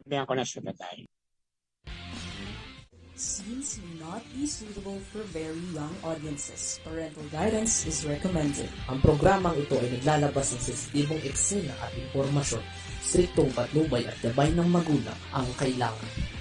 Sabihan ko na siya tayo. Scenes may not be suitable for very young audiences. Parental guidance is recommended. Ang programang ito ay naglalabas ng sensitibong eksena at impormasyon. Striktong patnubay at gabay ng magulang ang kailangan.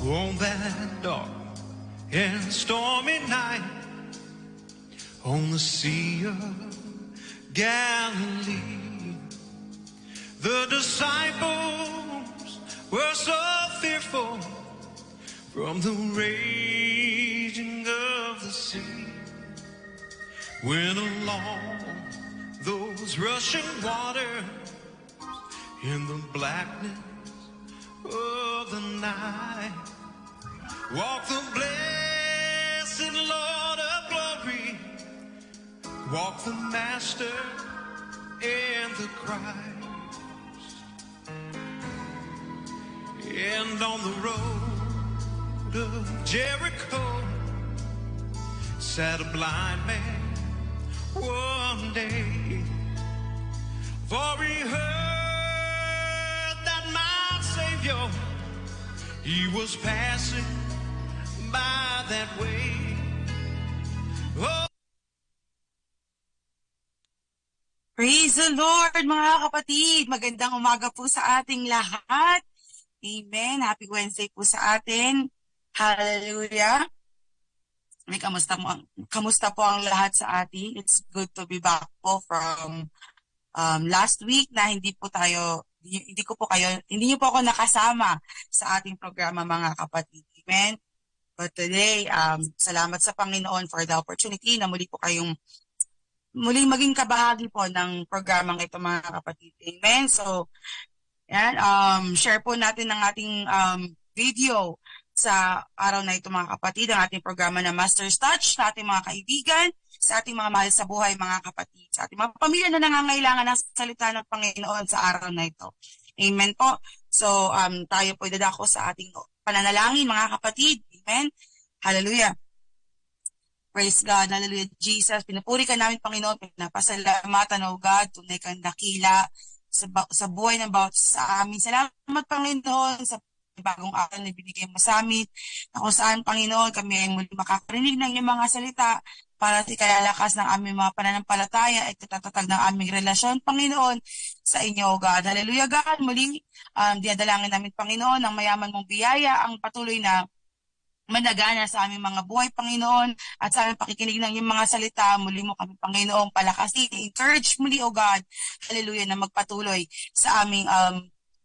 On that dark and stormy night, on the Sea of Galilee, the disciples were so fearful from the raging of the sea, when along those rushing waters, in the blackness of the night, walk the blessed Lord of glory, walk the Master and the Christ. And on the road of Jericho sat a blind man one day, for he heard that my Savior, he was passing by that way. Oh. Praise the Lord, mga kapatid. Magandang umaga po sa ating lahat. Amen. Happy Wednesday po sa atin. Hallelujah. Kamusta po ang lahat sa atin? It's good to be back po from last week na hindi niyo po ako nakasama sa ating programa, mga kapatid. Amen. But today, salamat sa Panginoon for the opportunity na muling maging kabahagi po ng programang ito, mga kapatid. Amen. So, yan, share po natin ang ating video sa araw na ito, mga kapatid, ang ating programa na Master's Touch sa ating mga kaibigan, sa ating mga mahal sa buhay, mga kapatid, sa ating mga pamilya na nangangailangan ng salita ng Panginoon sa araw na ito. Amen po. So, tayo po dadako sa ating pananalangin, mga kapatid. Amen. Hallelujah. Praise God. Hallelujah. Jesus, pinupuri ka namin, Panginoon. Pinapasalamatan, O God. Tunay kang dakila sa buhay ng bawat sa amin. Salamat, Panginoon, sa bagong aral na binigay mo sa amin. Na kung saan, Panginoon, kami ay muli makakarinig ng iyong mga salita para ikalalakas ng aming mga pananampalataya at katatatag ng aming relasyon, Panginoon, sa inyo, O God. Hallelujah, God. Muling diadalangin namin, Panginoon, ang mayaman mong biyaya, ang patuloy na managana sa aming mga buhay, Panginoon, at sa aming pakikinig ng iyong mga salita. Muli mo kami, Panginoon, palakasin, encourage muli, O God, hallelujah, na magpatuloy sa aming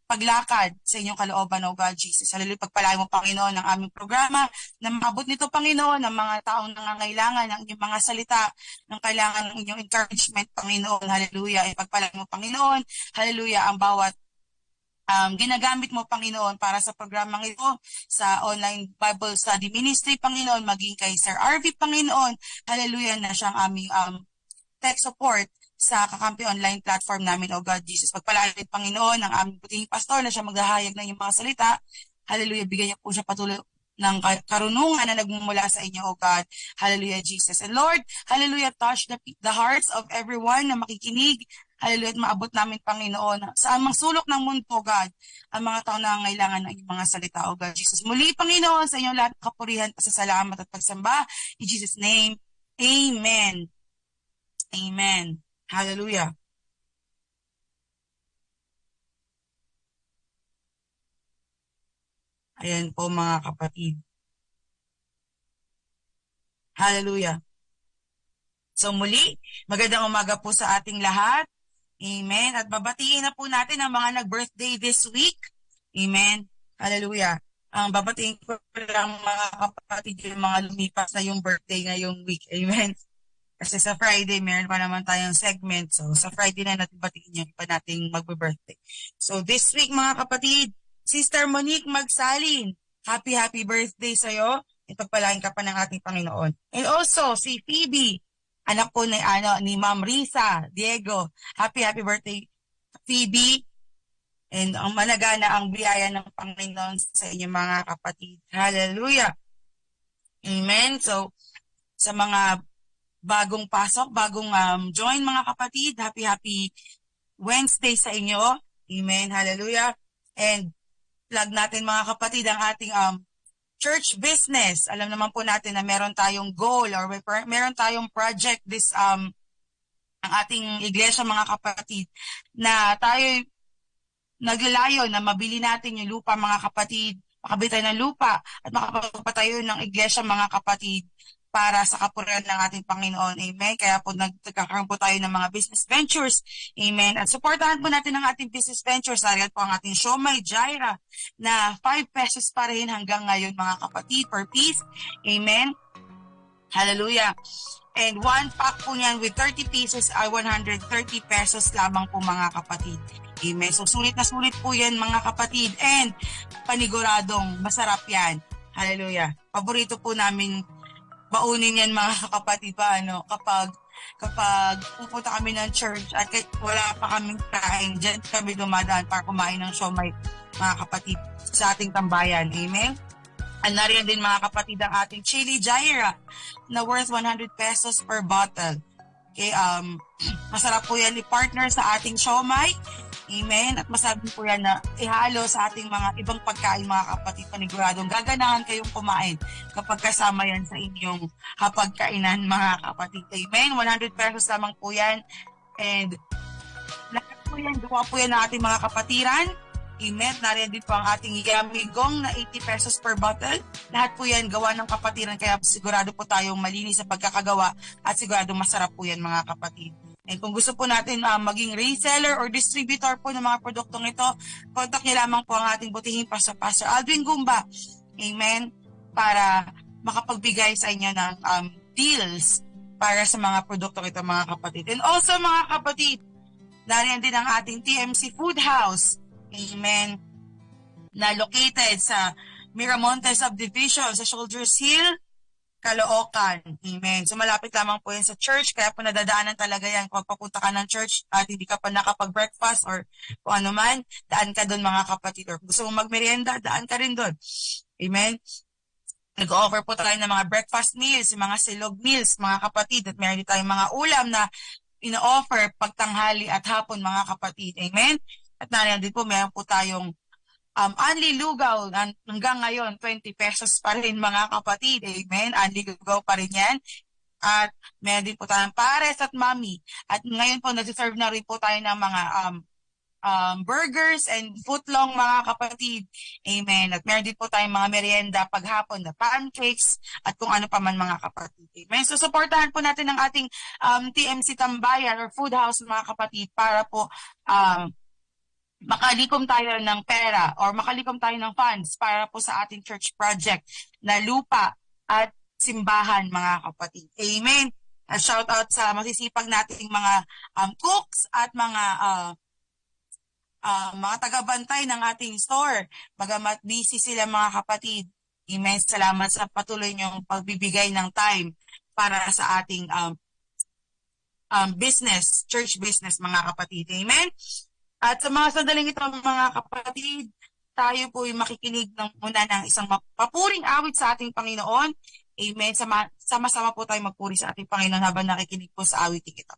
paglakad sa inyong kalooban, O God, Jesus. Hallelujah, pagpalain mo, Panginoon, ang aming programa, na maabot nito, Panginoon, ng mga taong nangangailangan ng inyong mga salita, ng kailangan ng inyong encouragement, Panginoon, hallelujah, ipagpalain mo, Panginoon, hallelujah, ang bawat ginagamit mo, Panginoon, para sa programang ito, sa online Bible Study Ministry, Panginoon, maging kay Sir RV, Panginoon, hallelujah, na siyang aming tech support sa Kakampi online platform namin, O God, Jesus. Pagpalain, Panginoon, ang aming puting pastor na siya maghahayag ng iyong mga salita, hallelujah, bigyan niyo po siya patuloy ng karunungan na nagmumula sa inyo, O God. Hallelujah, Jesus. And Lord, hallelujah, touch the hearts of everyone na makikinig. Hallelujah, at maabot namin, Panginoon, sa amang sulok ng mundo, O God, ang mga tao na ngailangan ng inyong mga salita, O God, Jesus. Muli, Panginoon, sa inyong lahat ng kapurihan, pasasalamat at pagsamba. In Jesus' name, Amen. Amen. Hallelujah. Ayan po, mga kapatid. Hallelujah. So muli, magandang umaga po sa ating lahat. Amen. At babatiin na po natin ang mga nag-birthday this week. Amen. Hallelujah. Ang babatiin ko lang, mga kapatid, yung mga lumipas na yung birthday ngayong week. Amen. Kasi sa Friday, meron pa naman tayong segment. So sa Friday na natin batiin yung iba nating mag-birthday. So this week, mga kapatid, Sister Monique Magsalin, happy birthday sa'yo. Ipagpalain ka pa ng ating Panginoon. And also, si Phoebe anak po ni Ma'am Risa Diego. Happy birthday, Phoebe. And ang managana ang biyaya ng Panginoon sa inyong mga kapatid. Hallelujah. Amen. So, sa mga bagong pasok, bagong join mga kapatid, happy Wednesday sa inyo. Amen. Hallelujah. And plug natin mga kapatid ang ating church business. Alam naman po natin na meron tayong goal or meron tayong project ang ating iglesia mga kapatid na tayo naglalayo na mabili natin yung lupa mga kapatid, makabili tayo ng lupa at makapagpatayo ng iglesia mga kapatid para sa kapurihan ng ating Panginoon. Amen. Kaya po nagkakaroon po tayo ng mga business ventures. Amen. At supportahan po natin ang ating business ventures. Ariyan po ang ating Siomai Jaira na 5 pesos pa rin hanggang ngayon mga kapatid per piece. Amen. Hallelujah. And 1 pack po niyan with 30 pieces ay 130 pesos lamang po mga kapatid. Amen. So sulit na sulit po yan mga kapatid and paniguradong masarap yan. Hallelujah. Paborito po namin baunin yan mga kapatid kapag pupunta kami ng church at wala pa kaming kain, dyan kami dumadaan para kumain ng siomai mga kapatid sa ating tambayan. Amen. At nariyan din mga kapatid ang ating chili jaira na worth 100 pesos per bottle. Okay, masarap po yan i-partner sa ating siomai. Amen. At masabi po yan na ihalo sa ating mga ibang pagkain mga kapatid, paniguradong gaganahan kayong kumain kapag kasama yan sa inyong hapagkainan mga kapatid. Amen. 100 pesos lamang po yan. And lahat po yan, gawa po yan ng ating mga kapatiran. Amen. Nariyan din po ang ating yamigong na 80 pesos per bottle. Lahat po yan gawa ng kapatiran, kaya sigurado po tayong malinis sa pagkakagawa at sigurado masarap po yan mga kapatid. And kung gusto po natin maging reseller or distributor po ng mga produktong ito, contact niyo lamang po ang ating butihing Pastor Alvin Gumba. Amen. Para makapagbigay sa inyo ng deals para sa mga produktong ito mga kapatid. And also mga kapatid, nariyan din ang ating TMC Food House. Amen. Na located sa Miramontes Subdivision sa Shoulders Hill, Caloocan. Amen. So malapit lamang po yan sa church, kaya po nadadaanan talaga yan kung papunta ka ng church at hindi ka pa nakapag-breakfast or kung ano man, daan ka doon mga kapatid. Or gusto mong magmerienda, daan ka rin doon. Amen. Nag-offer po tayo ng mga breakfast meals, mga silog meals mga kapatid, at meron din tayong mga ulam na ino-offer pagtanghali at hapon mga kapatid. Amen. At nariyan din po, meron po tayong Anli Lugaw, hanggang ngayon, 20 pesos pa rin mga kapatid. Amen. Anli Lugaw pa rin yan. At meron din po tayong pares at mami. At ngayon po, nag-serve na rin po tayo ng mga burgers and footlong mga kapatid. Amen. At meron din po tayong mga merienda paghapon na pancakes at kung ano pa man mga kapatid. Amen. So, supportahan po natin ang ating TMC Tambayan or Food House mga kapatid para po makalikom tayo ng pera or makalikom tayo ng funds para po sa ating church project na lupa at simbahan mga kapatid. Amen. At shout out sa masisipag nating mga cooks at mga taga-bantay ng ating store. Bagamat busy sila mga kapatid. Amen. Salamat sa patuloy niyong pagbibigay ng time para sa ating business, church business mga kapatid. Amen. At sa mga sandaling ito mga kapatid, tayo po ay makikinig muna ng isang papuring awit sa ating Panginoon. Amen. Sama-sama po tayo magpuri sa ating Panginoon habang nakikinig po sa awiting ito.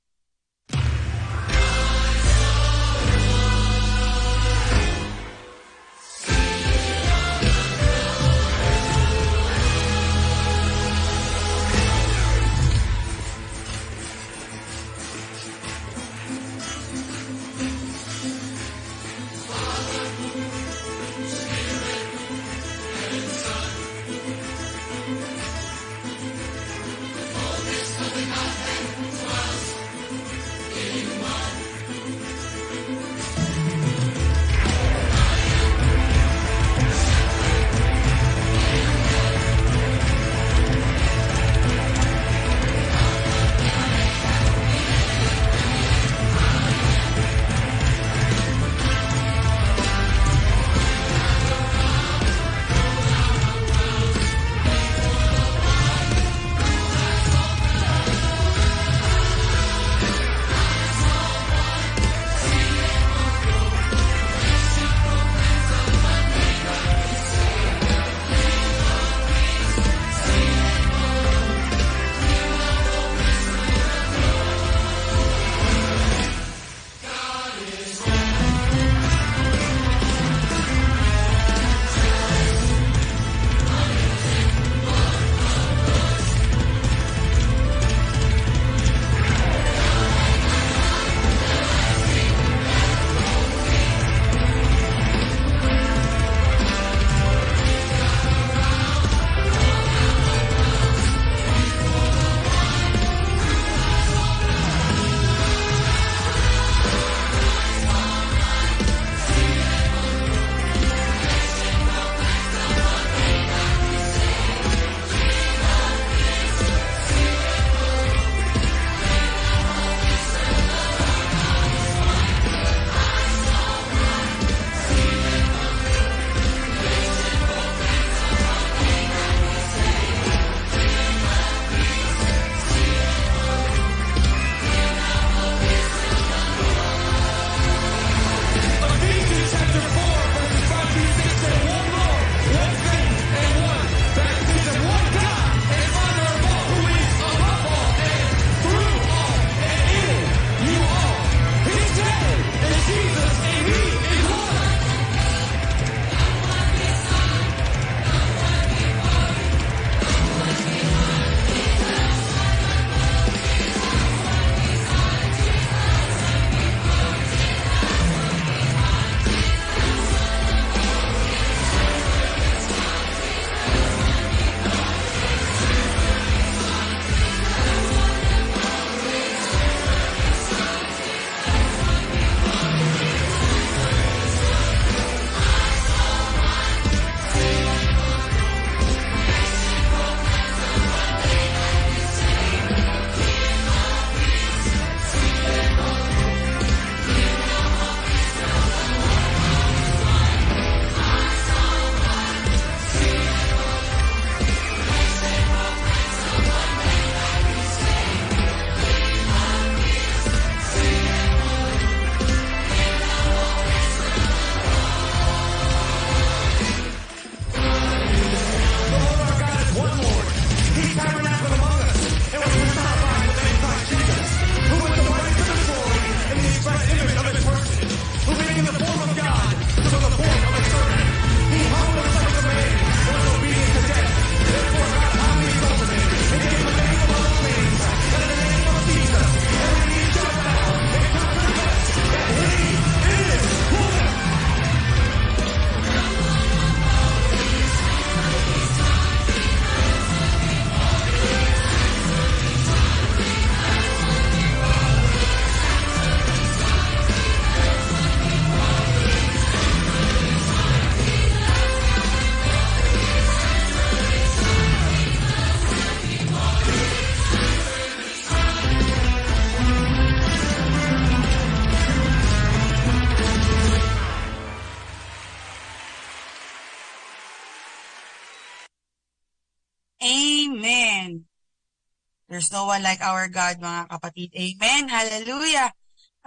Amen. There's no one like our God, mga kapatid. Amen. Hallelujah.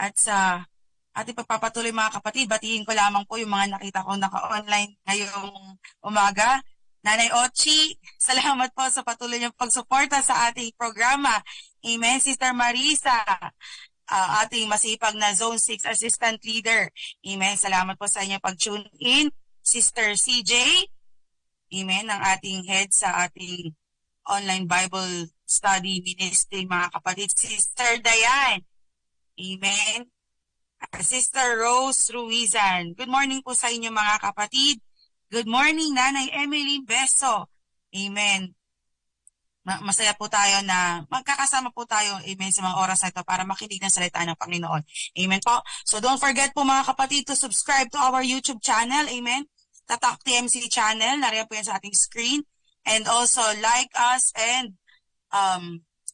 At sa ating pagpapatuloy, mga kapatid, batiin ko lamang po yung mga nakita ko naka-online ngayong umaga. Nanay Ochi, salamat po sa patuloy niyong pagsuporta sa ating programa. Amen. Sister Marisa, ating masipag na Zone 6 Assistant Leader. Amen. Salamat po sa inyong pag-tune in. Sister CJ, amen, ang ating head sa ating online Bible study ministry, mga kapatid. Sister Diane, amen. Sister Rose Ruizan, good morning po sa inyo, mga kapatid. Good morning, Nanay Emily Beso, amen. Masaya po tayo na magkakasama po tayo, amen, sa mga oras na ito para makinig ng salita ng Panginoon. Amen po. So don't forget po, mga kapatid, to subscribe to our YouTube channel, amen. Tatak TMC channel, nariyan po yan sa ating screen. And also like us and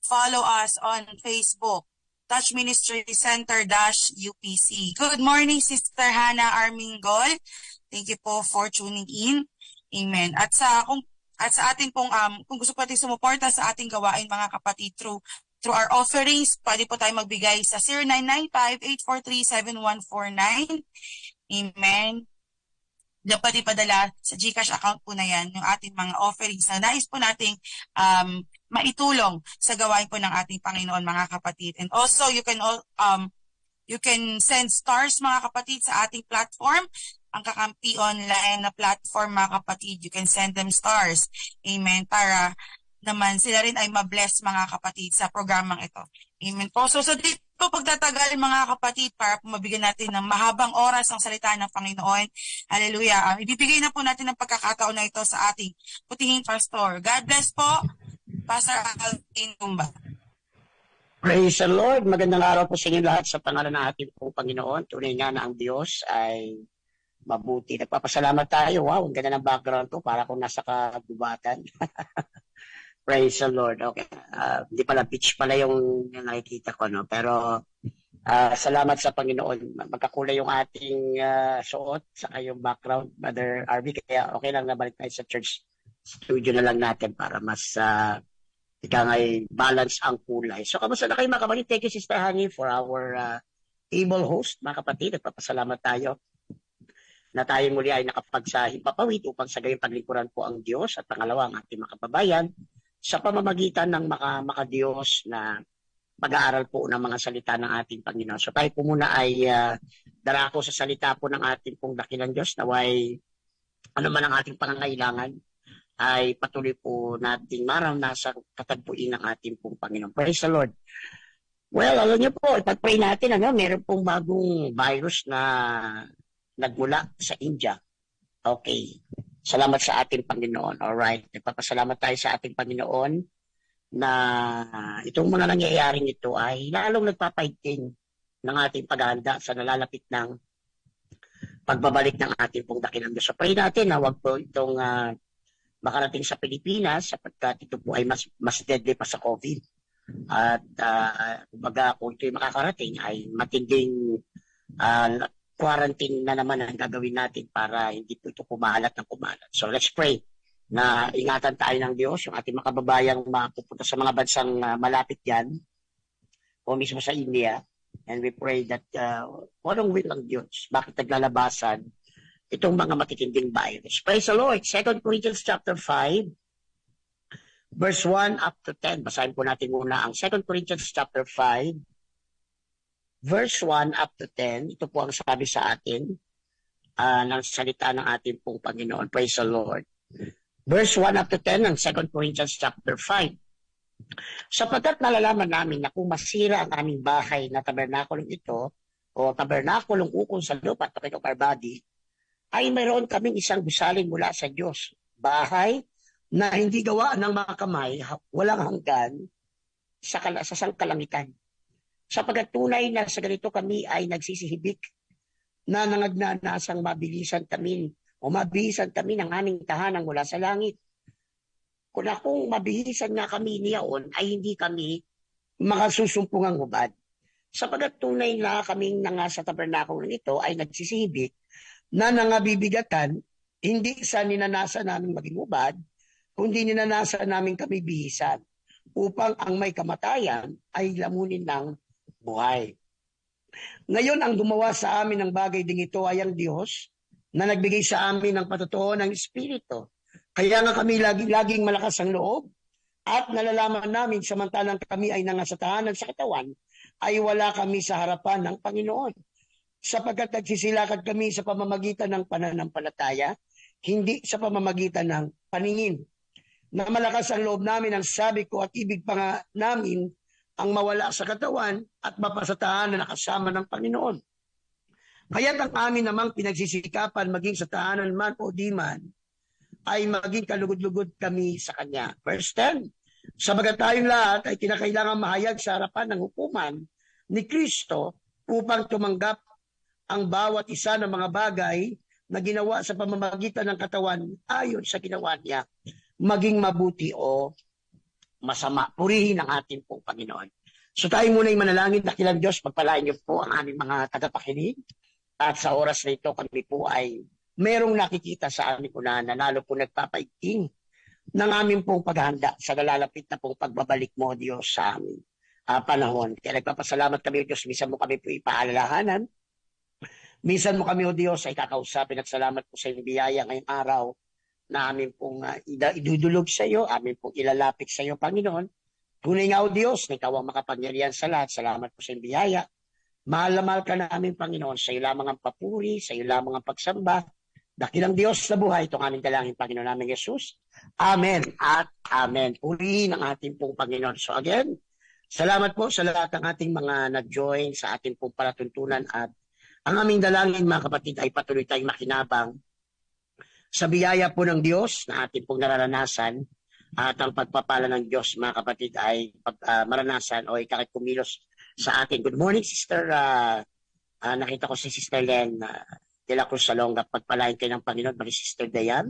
follow us on Facebook, Touch Ministry Center-UPC. Good morning, Sister Hannah Armingol. Thank you po for tuning in. Amen. At sa ating pong kung gusto po natin sumuporta sa ating gawain, mga kapatid, through our offerings, pwede po tayo magbigay sa 0995-843-7149. Amen. Dapat ipadala sa GCash account po na yan yung ating mga offerings na nais po nating maitulong sa gawain po ng ating Panginoon, mga kapatid. And also, you can send stars, mga kapatid, sa ating platform, ang Kakampi online na platform, mga kapatid. You can send them stars. Amen. Para naman sila rin ay mabless, mga kapatid, sa programang ito. Amen po. So dito pagtatagal, mga kapatid, para po mabigyan natin ng mahabang oras ang salita ng Panginoon. Hallelujah. Ibibigay na po natin ang pagkakataon na ito sa ating putihing pastor. God bless po, Pastor Alvin Tumba. Praise the Lord. Magandang araw po sa inyo lahat sa pangalan ng ating pong Panginoon. Tunay nga na ang Diyos ay mabuti. Nagpapasalamat tayo. Wow, ang ganda ng background to. Para kung nasa kagubatan. Praise the Lord. Okay. Hindi pala beach pala yung nakikita ko, no? Pero salamat sa Panginoon. Magkakulay yung ating suot sa yung background, Brother RB. Kaya okay lang, nabalik tayo sa church studio na lang natin para mas balance ang kulay. So, kamusta na kayo, mga kapatid? Thank you, Sister Honey, for our able host, mga kapatid. Nagpapasalamat tayo na tayo muli ay nakapagsahimpapawid upang sa gayong paglingkuran po ang Diyos at pangalawa ang ating mga kababayan sa pamamagitan ng makadiyos na pag-aaral po ng mga salita ng ating Panginoon. So tayo po muna ay darako sa salita po ng ating pong dakilang Diyos, naway ano man ang ating pangangailangan ay patuloy po nating maranasan katagpuin ng ating pong Panginoon. Praise the Lord. Well, alam niyo po, ipag-pray natin, meron pong bagong virus na nagmula sa India. Okay. Salamat sa ating Panginoon. Alright. Nagpapasalamat tayo sa ating Panginoon na itong mga nangyayaring ito ay lalong nagpapaigting ng ating paghahanda sa nalalapit ng pagbabalik ng ating pong dakilang Diyos. So pray natin na wag po itong makarating sa Pilipinas sapagkat ito po ay mas deadly pa sa COVID. At kumbaga kung ito ay makakarating ay matinding quarantine na naman ang gagawin natin para hindi po ito kumalat ng kumalat. So let's pray na ingatan tayo ng Diyos, yung ating makababayang mapupunta sa mga bansang malapit yan o mismo sa India. And we pray that walang will ng Diyos. Bakit naglalabasan itong mga matitinding virus? Praise the Lord. 2 Corinthians chapter 5, verse 1 up to 10. Basahin po natin muna ang 2 Corinthians chapter 5, verse 1 up to 10, ito po ang sabi sa atin ng salita ng ating pong Panginoon. Praise the Lord. Verse 1 up to 10 ng 2 Corinthians chapter 5. Sapagkat nalalaman namin na kung masira ang aming bahay na tabernakulong ito o tabernakulong ukol sa lupa at of our body, ay mayroon kaming isang gusalin mula sa Diyos. Bahay na hindi gawa ng mga kamay, walang hanggan sa sangkalangitan. Sapagkat tunay na sa ganito kami ay nagsisihibik na nangagnanasang mabilisan kami ng aming tahanang mula sa langit. Kung mabihisan nga kami niyaon ay hindi kami makasusumpungang hubad. Sapagkat tunay na kaming sa tabernakulong ito ay nagsisihibik na nangabibigatan, hindi sa ninanasa namin maging hubad, kundi ninanasan namin kami bihisan upang ang may kamatayan ay lamunin ng buhay. Ngayon ang gumawa sa amin ng bagay ding ito ay ang Diyos na nagbigay sa amin ng patotoo ng Espiritu. Kaya nga kami laging malakas ang loob at nalalaman namin samantalang kami ay nangasatahanan sa katawan ay wala kami sa harapan ng Panginoon. Sapagkat nagsisilakad kami sa pamamagitan ng pananampalataya, hindi sa pamamagitan ng paningin. Na malakas ang loob namin ang sabi ko at ibig pa nga namin ang mawala sa katawan at mapasatahan na nakasama ng Panginoon. Kaya't ang amin namang pinagsisikapan maging sa tahanan man o di man, ay maging kalugod-lugod kami sa Kanya. Verse 10, sabagat tayong lahat ay kinakailangan mahayag sa harapan ng hukuman ni Kristo upang tumanggap ang bawat isa ng mga bagay na ginawa sa pamamagitan ng katawan ayon sa ginawa niya, maging mabuti o masama. Purihin ang ating pong Panginoon. So tayo muna yung manalangin, dakilang Diyos, pagpalain niyo po ang aming mga tagapakinig. At sa oras na ito, kami po ay merong nakikita sa aming unahan na lalo po nagpapaigting ng aming pong paghahanda sa nalalapit na pong pagbabalik mo, Diyos, sa aming panahon. Kaya nagpapasalamat kami, Diyos, minsan mo kami po ipaalalahanan. Minsan mo kami, O Diyos, ay kakausapin at salamat po sa iyong biyaya ngayong araw na amin pong idudulog sa iyo, amin pong ilalapit sa iyo, Panginoon. Tunay nga, O Diyos, na ikaw ang makapangyarihan sa lahat. Salamat po sa iyong biyaya. Mahal na mahal ka namin, Panginoon. Sa iyo lamang ang papuri, sa iyo lamang ang pagsamba. Dakilang Diyos sa buhay, itong aming dalangin, Panginoon namin Jesus. Amen at amen. Purihin ang ating pong Panginoon. So again, salamat po sa lahat ng ating mga nag-join sa ating pong palatuntunan at ang aming dalangin, mga kapatid, ay patuloy tayong makinabang sa biyaya po ng Diyos na ating pong nararanasan at ang pagpapala ng Diyos, mga kapatid, ay maranasan o ikakumilos sa atin. Good morning, Sister. Nakita ko si Sister Len de la Cruz Salonga. Pagpalain kayo ng Panginoon, mga Sister Dayan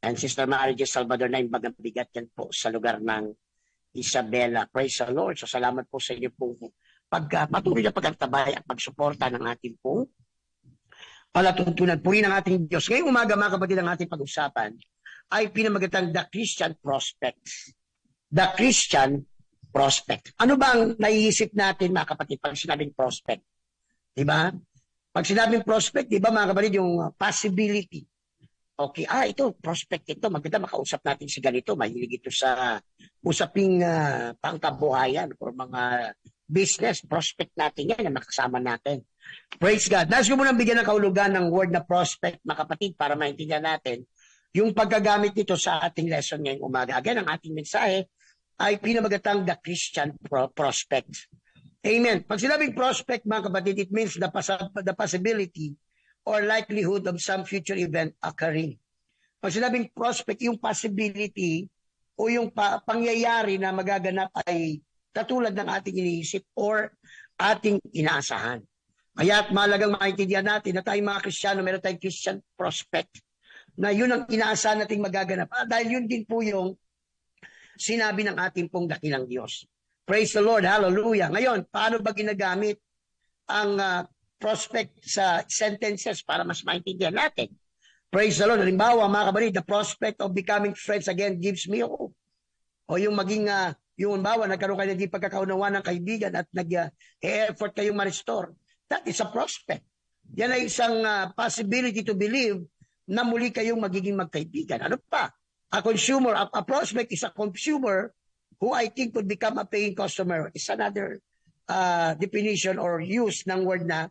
and Sister Maria Salvador na yung bagang bigat yan po sa lugar ng Isabela. Praise the Lord. So salamat po sa inyo po patuloy na pagkatabay at pagsuporta ng ating pong palatuntunan. Purihin ng ating Diyos. Ngayong umaga, mga kapatid, ang ating pag-usapan ay pinamagatang The Christian Prospect. The Christian Prospect. Ano bang naiisip natin, mga kapatid, pag sinabing prospect? Diba? Pag sinabing prospect, diba, mga kapatid, yung possibility. Okay, ito, prospect ito. Maganda makausap natin si ganito. Mahilig ito sa usaping pangkabuhayan or mga business, prospect natin yan na makasama natin. Praise God. Nais ko munang bigyan ng kahulugan ng word na prospect, mga kapatid, para maintindihan natin yung paggagamit nito sa ating lesson ngayong umaga. Again, ang ating mensahe ay pinamagatang The Christian Prospect. Amen. Pag sinabing prospect, mga kapatid, it means the possibility or likelihood of some future event occurring. Pag sinabing prospect, yung possibility o yung pangyayari na magaganap ay katulad ng ating iniisip or ating inaasahan. Kaya at mahalagang maintindihan natin na tayong mga Kristiyano, meron tayong Christian prospect na yun ang inaasahan nating magaganap. Dahil yun din po yung sinabi ng ating pong dakilang Diyos. Praise the Lord. Hallelujah. Ngayon, paano ba ginagamit ang prospect sa sentences para mas maintindihan natin? Praise the Lord. Halimbawa, mga kapatid, the prospect of becoming friends again gives me hope. O yung maging yung bawa, nagkaroon kayo ng pagkakaunawa ng kaibigan at nag-effort kayong ma-restore. That is a prospect. Yan ay isang possibility to believe na muli kayong magiging magkaibigan. Ano pa? A consumer, a prospect is a consumer who I think could become a paying customer. Is another definition or use ng word na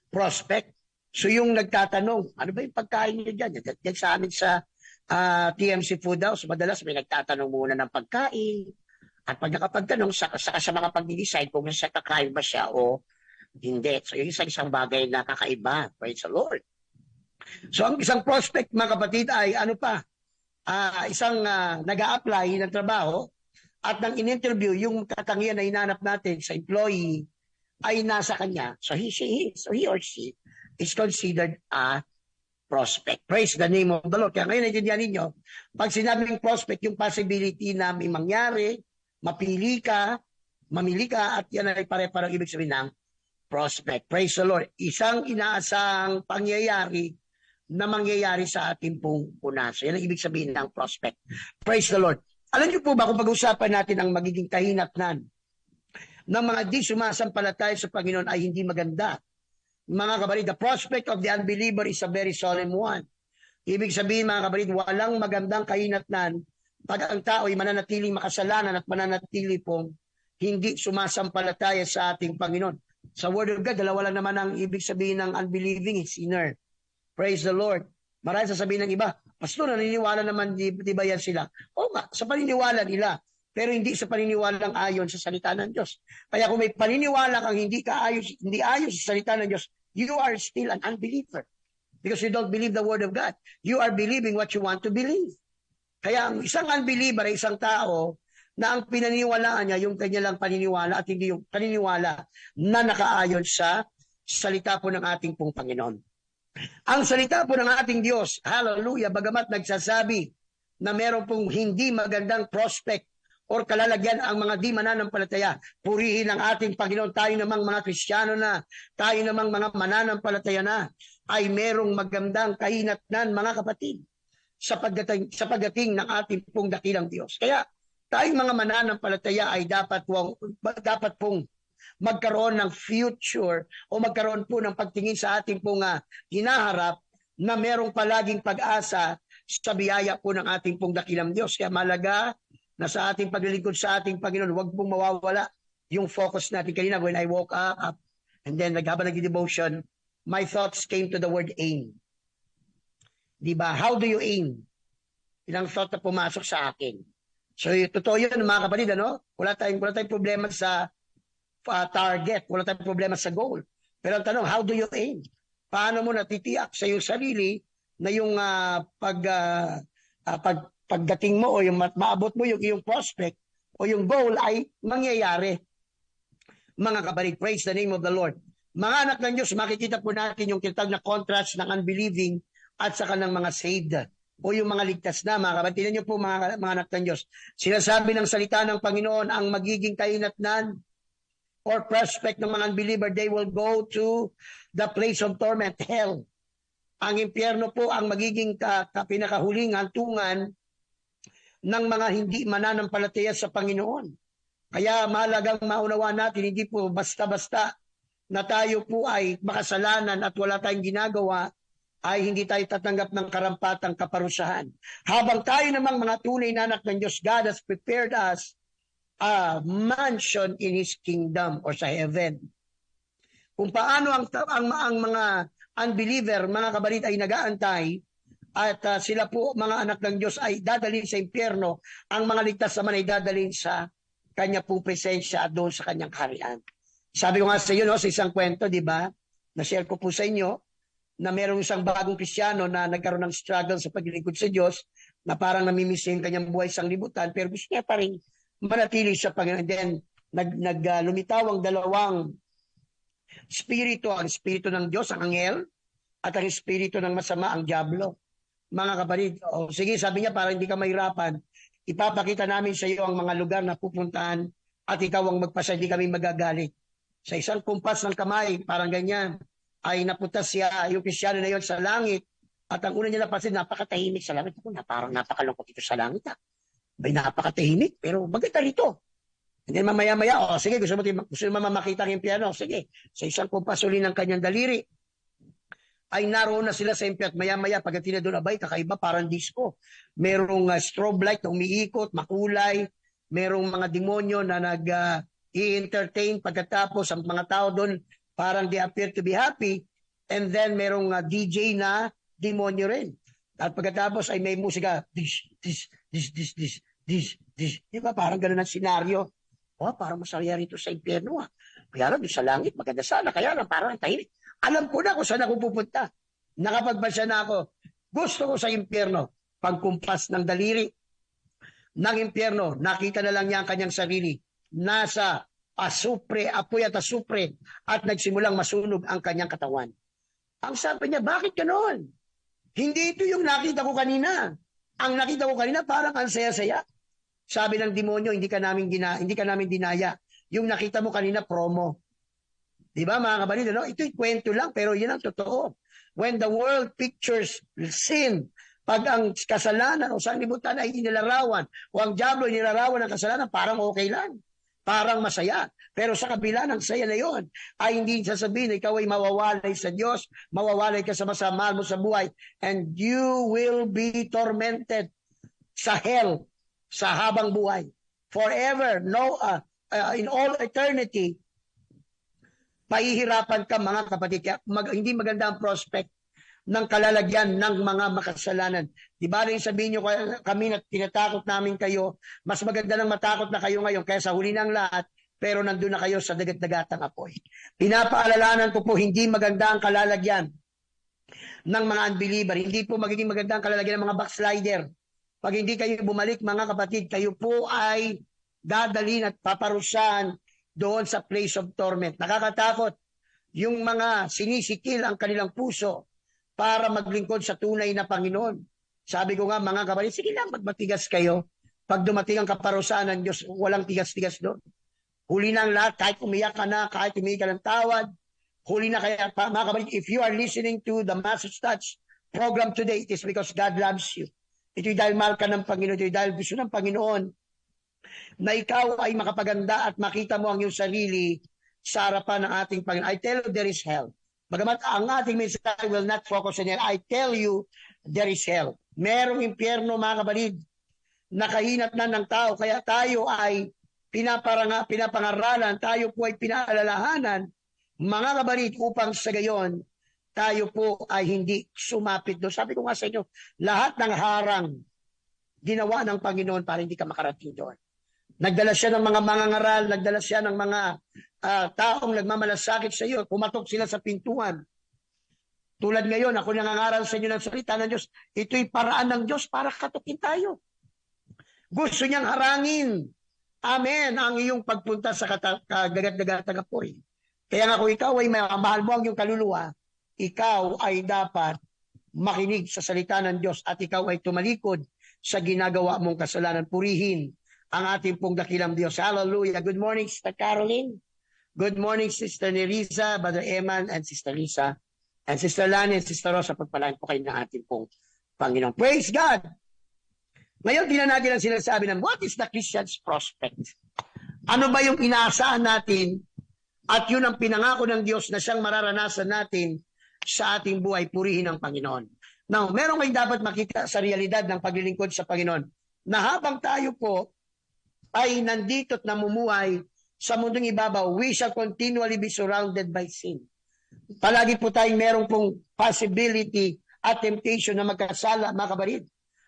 prospect. So yung nagtatanong, ano ba yung pagkain niyo dyan? Yan sa amin sa TMC Food House, madalas may nagtatanong muna ng pagkain. At pag nakapagtanong, saka siya makapag-decide kung siya kakain ba siya o hindi. So yung isang bagay na kakaiba. Praise the Lord. So ang isang prospect, mga kapatid, ay ano pa? Isang nag-a-apply ng trabaho at nang in-interview, yung katangian na hinanap natin sa employee ay nasa kanya. So he or she is considered a prospect. Praise the name of the Lord. Kaya ngayon, naintindihan ninyo, pag sinabing prospect, yung possibility na may mangyari, mamili ka, at yan ay pare-parang ibig sabihin ng prospect. Praise the Lord. Isang inaasang pangyayari na mangyayari sa ating pong punaso. Yan ang ibig sabihin ng prospect. Praise the Lord. Alam niyo po ba kung pag-usapan natin ang magiging kahinatnan ng mga di sumasampalataya sa Panginoon ay hindi maganda. Mga kabarid, the prospect of the unbeliever is a very solemn one. Ibig sabihin mga kabarid, walang magandang kahinatnan pag ang tao ay mananatiling makasalanan at mananatili pong hindi sumasampalataya sa ating Panginoon. Sa Word of God, dalawa lang naman ang ibig sabihin ng unbelieving is sinner. Praise the Lord. Maraming sasabihin ng iba, Pastor, naniniwala naman, di ba yan sila? Oo nga, sa paniniwala nila. Pero hindi sa paniniwala ayon sa salita ng Diyos. Kaya kung may paniniwala kang hindi ayon sa salita ng Diyos, you are still an unbeliever. Because you don't believe the Word of God. You are believing what you want to believe. Kaya ang isang unbeliever ay isang tao na ang pinaniniwalaan niya yung kanya lang paniniwala at hindi yung paniniwala na nakaayon sa salita po ng ating pong Panginoon. Ang salita po ng ating Diyos, hallelujah, bagamat nagsasabi na meron pong hindi magandang prospect or kalalagyan ang mga di mananampalataya, purihin ang ating Panginoon, tayo namang mga Kristiyano na, tayo namang mga mananampalataya na, ay merong magandang kahinatnan mga kapatid sa pagdating ng ating pong dakilang Diyos. Kaya tayong mga mananampalataya ay dapat pong magkaroon ng future o magkaroon po ng pagtingin sa ating pong hinaharap na merong palaging pag-asa sa biyaya po ng ating pong dakilang Diyos. Kaya malaga na sa ating paglilingkod sa ating Panginoon, huwag pong mawawala yung focus natin. Kanina when I woke up and then habang nag-devotion, my thoughts came to the word aim. Diba? How do you aim? Ilang thought na pumasok sa akin. So, totoo yun mga kapatid, ano? Wala tayong problema sa target. Wala tayong problema sa goal. Pero ang tanong, how do you aim? Paano mo natitiyak sa iyong sarili na yung pagdating mo o yung maabot mo yung iyong prospect o yung goal ay mangyayari? Mga kapatid, praise the name of the Lord. Mga anak ng Diyos, makikita po natin yung tinatawag na contrast ng unbelieving at saka ng mga saved o yung mga ligtas na. Mga kapatid, tingnan niyo po mga anak ng Diyos. Sinasabi ng salita ng Panginoon ang magiging kahinatnan or prospect ng mga unbeliever, they will go to the place of torment, hell. Ang impyerno po ang magiging pinakahuling hantungan ng mga hindi mananampalataya sa Panginoon. Kaya mahalagang maunawa natin, hindi po basta-basta na tayo po ay makasalanan at wala tayong ginagawa, ay hindi tayo tatanggap ng karampatang kaparusahan. Habang tayo namang mga tunay na anak ng Diyos, God has prepared us a mansion in His kingdom or sa heaven. Kung paano ang mga unbeliever, mga kabalit ay nag-aantay at sila po mga anak ng Diyos ay dadalhin sa impyerno, ang mga ligtas naman ay dadalhin sa kanya pong presensya at doon sa kanyang kaharian. Sabi ko nga sa iyo, no, sa isang kwento, di ba, na-share ko po sa inyo, na merong isang bagong Kristiyano na nagkaroon ng struggle sa paglilingkod sa Diyos, na parang namimiss yung kanyang buhay sa libutan, pero gusto niya pa rin manatili sa Panginoon. Then, lumitaw ang dalawang spirito, ang spirito ng Diyos, ang anghel, at ang spirito ng masama, ang diablo. Mga kapatid, sige, sabi niya, para hindi ka mahirapan, ipapakita namin sa iyo ang mga lugar na pupuntahan at ikaw ang magpasa, hindi kami magagalit. Sa isang kumpas ng kamay, parang ganyan, ay napunta siya, yung Kristiyano na yon sa langit, at ang una niya napansin, napakatahimik sa langit. Ako, parang napakalungkot ito sa langit. May napakatahimik, pero maganda rito. And then mamaya-maya, sige, gusto mo makita ang impyerno, sige, sa isang kumpas uli ng kanyang daliri, ay naroon na sila sa impyerno. Maya-maya, pagdating na doon, abay, kakaiba, parang disco. Merong strobe light na umiikot, makulay, merong mga demonyo na nag-i-entertain pagkatapos ang mga tao doon, parang they appear to be happy, and then merong DJ na demonyo rin. At pagkatapos ay may musika, this. Di ba? Parang ganun ang senaryo. Parang masaya rito sa impyerno. Kaya lang, sa langit, maganda sana. Kaya lang, parang tahimik. Alam ko na kung saan ako pupunta. Nakapagbasa na ako. Gusto ko sa impyerno. Pagkumpas ng daliri ng impyerno, nakita na lang niya ang kanyang sarili. Nasa apoy at asupre, at nagsimulang masunog ang kanyang katawan. Ang sabi niya, bakit ganoon? Hindi ito yung nakita ko kanina. Ang nakita ko kanina, parang ang saya-saya. Sabi ng demonyo, hindi ka namin dinaya. Yung nakita mo kanina, promo. Di ba mga kapatid? Ano? Ito'y kwento lang pero yun ang totoo. When the world pictures sin, pag ang kasalanan o sanlibutan ay inilarawan o ang diablo inilarawan ng kasalanan, parang okay lang. Parang masaya. Pero sa kabila ng saya na yon, ay hindi sasabihin na ikaw ay mawawalay sa Diyos, mawawalay ka sa masama mo sa buhay, and you will be tormented sa hell, sa habang buhay. Forever, in all eternity, pahihirapan ka mga kapatid. Kaya hindi maganda ang prospect ng kalalagyan ng mga makasalanan. Di ba rin sabihin nyo kami na tinatakot namin kayo, mas maganda nang matakot na kayo ngayon kaya sa huli ng lahat, pero nandun na kayo sa dagat-dagatang apoy. Pinapaalalanan ko po, hindi maganda ang kalalagyan ng mga unbeliever. Hindi po magiging maganda ang kalalagyan ng mga backslider. Pag hindi kayo bumalik mga kapatid, kayo po ay dadalhin at paparusahan doon sa place of torment. Nakakatakot yung mga sinisikil ang kanilang puso para maglingkod sa tunay na Panginoon. Sabi ko nga mga kapatid, sige lang, magmatigas kayo. Pag dumating ang kaparusahan ng Diyos, walang tigas-tigas doon. Huli na ang lahat, kahit umiyak ka na, kahit umiyak ka ng tawad, huli na kaya, mga kapatid, if you are listening to the Message Touch program today, it is because God loves you. Ito'y dahil mahal ka ng Panginoon, ito'y dahil gusto ng Panginoon na ikaw ay makapaganda at makita mo ang iyong sarili sa harapan ng ating Panginoon. I tell you, there is hell. Bagamat ang ating mensahe will not focus on hell, I tell you, there is hell. Merong impyerno mga kapatid, nakahinat na ng tao, kaya tayo ay pinapangaralan, tayo po ay pinaalalahanan, mga kapatid, upang sa gayon, tayo po ay hindi sumapit doon. Sabi ko nga sa inyo, lahat ng harang ginawa ng Panginoon para hindi ka makarating doon. Nagdala siya ng mga mangangaral, nagdala siya ng mga taong nagmamalasakit sa iyo, pumatok sila sa pintuan. Tulad ngayon, ako nangangaral sa inyo ng salita ng Diyos, ito'y paraan ng Diyos para katukin tayo. Gusto niyang harangin, amen, ang iyong pagpunta sa kagagat-dagatang apoy. Kaya nga kung ikaw ay mahal mo ang iyong kaluluwa, ikaw ay dapat makinig sa salita ng Diyos at ikaw ay tumalikod sa ginagawa mong kasalanan. Purihin ang ating pong dakilang Diyos. Hallelujah. Good morning, Sister Caroline. Good morning, Sister Nerissa, Brother Eman, and Sister Lisa. And Sister Lani and Sister Rosa, pagpalain po kayo ng ating pong Panginoon. Praise God! Ngayon, din na natin ang sinasabi ng what is the Christian's prospect? Ano ba yung inaasahan natin at yun ang pinangako ng Diyos na siyang mararanasan natin sa ating buhay, purihin ng Panginoon. Now, meron kayo dapat makita sa realidad ng paglilingkod sa Panginoon na habang tayo po ay nandito at namumuhay sa mundong ibabaw, we shall continually be surrounded by sin. Palagi po tayong merong pong possibility at temptation na magkasala, mga kapatid.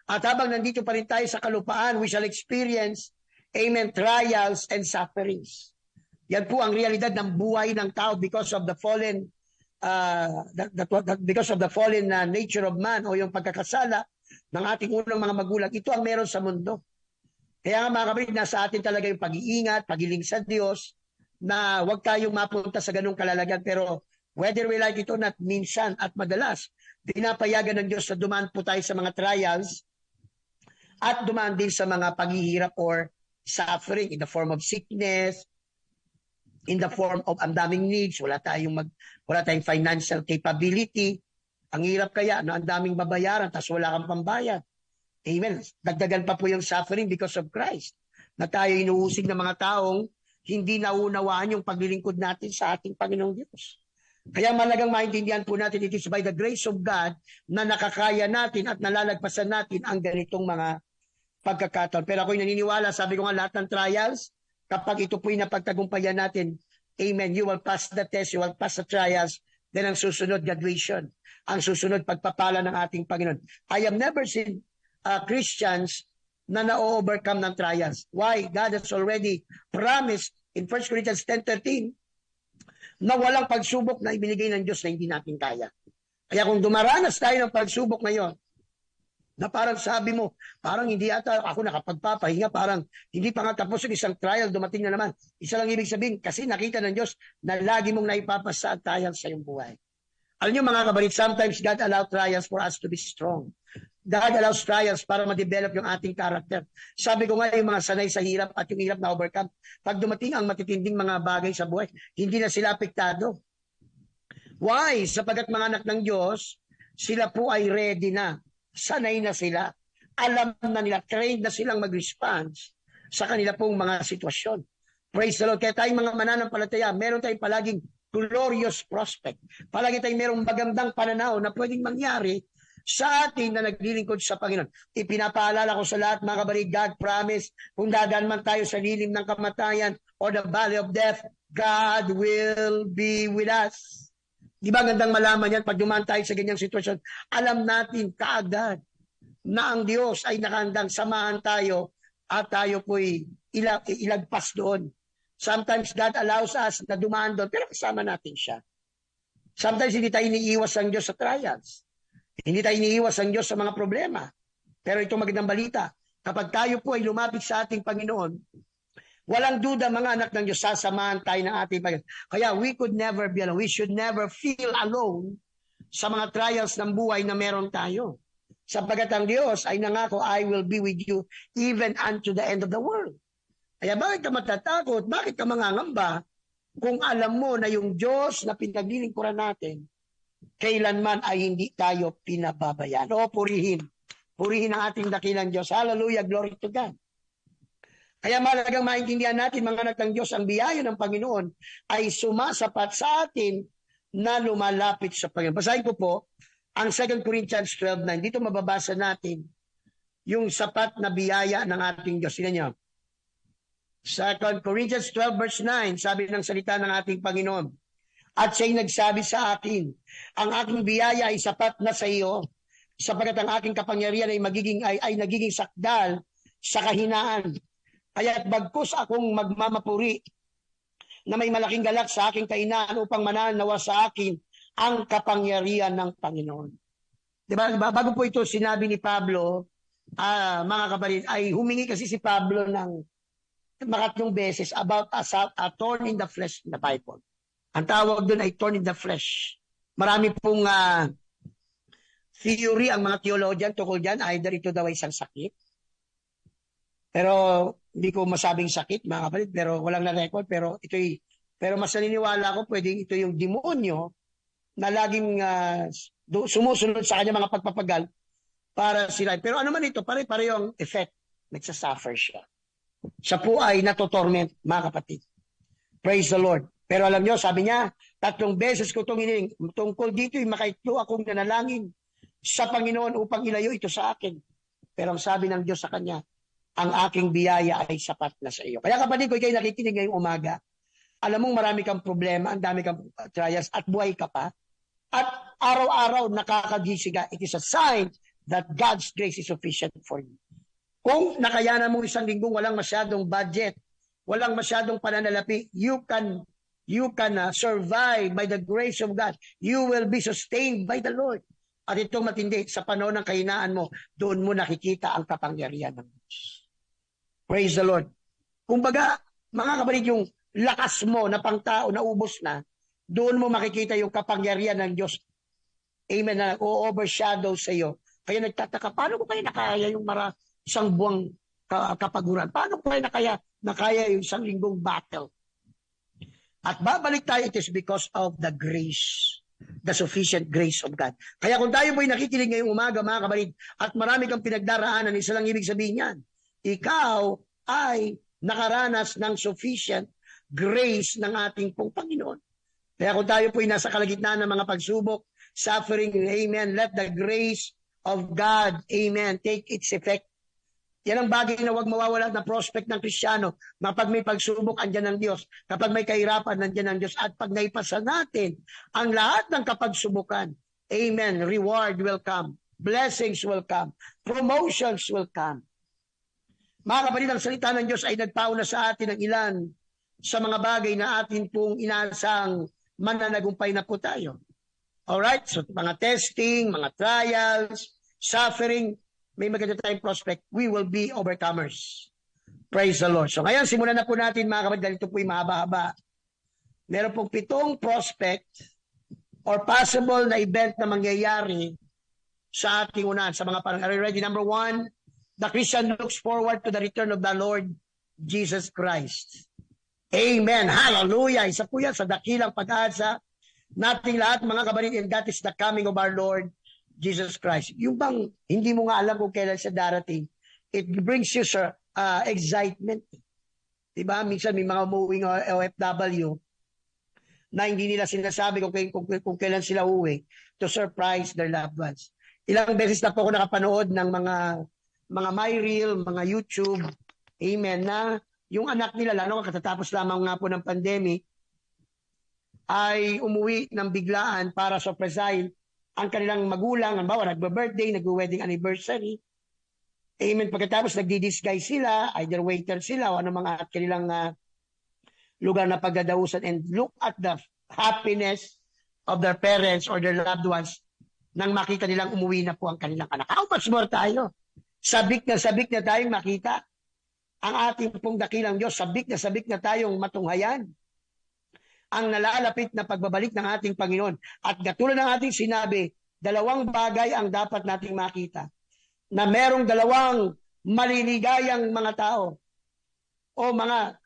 At habang nandito pa rin tayo sa kalupaan, we shall experience, amen, trials and sufferings. Yan po ang realidad ng buhay ng tao because of the fallen nature of man o yung pagkakasala ng ating unang mga magulang. Ito ang meron sa mundo. Kaya nga mga kapatid, nasa atin talaga yung pag-iingat, pagiling sa Diyos, na huwag tayong mapunta sa ganung kalalagyan. Pero whether we like it or not, minsan at madalas, pinapayagan ng Diyos na dumaan po tayo sa mga trials at dumaan din sa mga paghihirap or suffering in the form of sickness, in the form of ang daming needs, wala tayong financial capability. Ang hirap kaya, ang daming babayaran, tapos wala kang pambayad. Amen. Dagdagan pa po yung suffering because of Christ. Na tayo inuusig ng mga taong hindi naunawaan yung paglilingkod natin sa ating Panginoong Diyos. Kaya malagang maintindihan po natin, it is by the grace of God na nakakaya natin at nalalagpasan natin ang ganitong mga pagkakataon. Pero ako'y naniniwala, sabi ko nga lahat ng trials, kapag ito po'y napagtagumpayan natin, amen, you will pass the test, you will pass the trials, then ang susunod, graduation. Ang susunod, pagpapala ng ating Panginoon. I have never seen Christians na na-overcome ng trials. Why? God has already promised in 1 Corinthians 10:13 na walang pagsubok na ibinigay ng Diyos na hindi natin kaya. Kaya kung dumaranas tayo ng pagsubok ngayon, na parang sabi mo, parang hindi ata ako nakapagpapahinga, parang hindi pa nga tapos yung isang trial, dumating na naman. Isa lang ibig sabihin, kasi nakita ng Diyos na lagi mong naipapasa ang trial sa iyong buhay. Alam niyo mga kabalit, sometimes God allow trials for us to be strong. God allows trials para ma-develop yung ating character. Sabi ko nga, yung mga sanay sa hirap at yung hirap na overcome, pag dumating ang matitinding mga bagay sa buhay, hindi na sila apektado. Why? Sapagkat mga anak ng Diyos, sila po ay ready na. Sanay na sila. Alam na nila, trained na silang mag-response sa kanila pong mga sitwasyon. Praise the Lord. Kaya tayong mga mananampalataya, meron tayong palaging glorious prospect. Palagi tayong merong magandang pananaw na pwedeng mangyari sa atin na naglilingkod sa Panginoon. Ipinapaalala ko sa lahat, mga kabarig, God promise, kung dadaan man tayo sa lilim ng kamatayan or the valley of death, God will be with us. Di ba gandang malaman yan pag dumaan tayo sa ganyang sitwasyon? Alam natin kaagad na ang Diyos ay nakahandang samahan tayo at tayo po'y ilagpas doon. Sometimes God allows us na dumaan doon, pero kasama natin siya. Sometimes hindi tayo iniiwas ang Diyos sa trials. Hindi tayo iniiwas ang Diyos sa mga problema. Pero ito magandang balita. Kapag tayo po ay lumapit sa ating Panginoon, walang duda mga anak ng Diyos, sasamahan tayo ng ating Panginoon. Kaya we could never be alone. We should never feel alone sa mga trials ng buhay na meron tayo. Sapagkat ang Diyos ay nangako, I will be with you even unto the end of the world. Kaya bakit ka matatakot? Bakit ka mangangamba? Kung alam mo na yung Diyos na pinaglilingkuran natin, kailanman ay hindi tayo pinababayaan. O purihin. Purihin ang ating dakilang Diyos. Hallelujah, glory to God. Kaya malagang maintindihan natin, mga anak ng Diyos, ang biyaya ng Panginoon ay sumasapat sa atin na lumalapit sa Panginoon. Basahin ko po ang 2 Corinthians 12:9. Dito mababasa natin yung sapat na biyaya ng ating Diyos. Sino niyo? 2 Corinthians 12 verse 9, sabi ng salita ng ating Panginoon, at siya'y nagsabi sa akin, ang aking biyaya ay sapat na sa iyo, sapagkat ang aking kapangyarihan ay nagiging sakdal sa kahinaan. Kaya't bagkus akong magmamapuri na may malaking galak sa aking kahinaan upang mananawa sa akin ang kapangyarihan ng Panginoon. Diba? Bago po ito sinabi ni Pablo, mga kapatid, ay humingi kasi si Pablo ng makatlong beses about a thorn in the flesh in the Bible. Ang tawag doon ay thorn in the flesh. Marami pong theory ang mga theologian tungkol dyan. Either ito daw ay isang sakit. Pero hindi ko masabing sakit, mga kapatid, pero walang na-record. Pero mas naniniwala ko pwedeng ito yung demonyo na laging sumusunod sa kanya mga pagpapagal para sila. Pero ano man ito, pare-pareho ang effect. Nagsasuffer siya. Siya po ay natotorment, mga kapatid. Praise the Lord. Pero alam nyo, sabi niya, 3 beses ko itong hiniling. Tungkol dito, makaitlo akong nanalangin sa Panginoon upang ilayo ito sa akin. Pero ang sabi ng Diyos sa kanya, ang aking biyaya ay sapat na sa iyo. Kaya kapatid ko, kayo nakikinig ngayong umaga, alam mong marami kang problema, ang dami kang trials, at buhay ka pa. At araw-araw nakakagising ka. It is a sign that God's grace is sufficient for you. Kung nakayanan mo isang linggong walang masyadong budget, walang masyadong pananalapi, you can survive by the grace of God. You will be sustained by the Lord. At itong matindi, sa panahon ng kahinaan mo, doon mo nakikita ang kapangyarihan ng Diyos. Praise the Lord. Kumbaga, mga kapatid, yung lakas mo na pangtao na ubos na, doon mo makikita yung kapangyarihan ng Diyos. Amen, na o-overshadow sa iyo. Kaya nagtataka, paano ko kayo nakaya yung isang buwang kapaguran? Paano ko kayo nakaya yung isang linggong battle? At babalik tayo, it is because of the grace, the sufficient grace of God. Kaya kung tayo po'y nakikinig ngayong umaga, mga kapatid, at marami kang pinagdaraanan, isa lang ibig sabihin yan, ikaw ay nakaranas ng sufficient grace ng ating pong Panginoon. Kaya kung tayo po'y nasa kalagitnaan ng mga pagsubok, suffering, amen, let the grace of God, amen, take its effect. Yan ang bagay na huwag mawawala na prospect ng Kristiyano. Kapag may pagsubok, andyan ang Diyos. Kapag may kahirapan, andyan ang Diyos. At pag naipasa natin ang lahat ng kapagsubukan, amen, reward will come. Blessings will come. Promotions will come. Mga kapatid, ang salita ng Diyos ay nagpauna sa atin ng ilan sa mga bagay na atin pong inaasang mananagumpay na po tayo. Alright? So, mga testing, mga trials, suffering, may maganda tayong prospect, we will be overcomers. Praise the Lord. So ngayon, simulan na po natin mga kapatid, dahil ito po'y mahaba-haba. Meron pong 7 prospect or possible na event na mangyayari sa ating unahan sa mga panahon. Are you ready? Number 1, the Christian looks forward to the return of the Lord Jesus Christ. Amen. Hallelujah. Isa po yan sa dakilang pag-asa nating lahat, mga kabalit, and that is the coming of our Lord Jesus Christ. Yung bang hindi mo nga alam kung kailan siya darating, it brings you excitement. Diba? Minsan may mga umuwing OFW na hindi nila sinasabi kung kailan sila uwi to surprise their loved ones. Ilang beses na po ako nakapanood ng mga MyReal, mga YouTube, amen, na yung anak nila, lalo katatapos lamang nga po ng pandemic, ay umuwi ng biglaan para surprisein ang kanilang magulang. Halimbawa, nagbe-birthday, nagwe-wedding anniversary. Amen. Pagkatapos nagdi-disguise sila, either waiter sila o ano mga kanilang lugar na pagdadausan, and look at the happiness of their parents or their loved ones nang makita nilang umuwi na po ang kanilang anak. How much more tayo? Sabik na tayong makita ang ating pong dakilang Diyos. Sabik na tayong matunghayan ang nalalapit na pagbabalik ng ating Panginoon. At katulad ng ating sinabi, 2 bagay ang dapat nating makita. Na merong 2 maliligayang mga tao o mga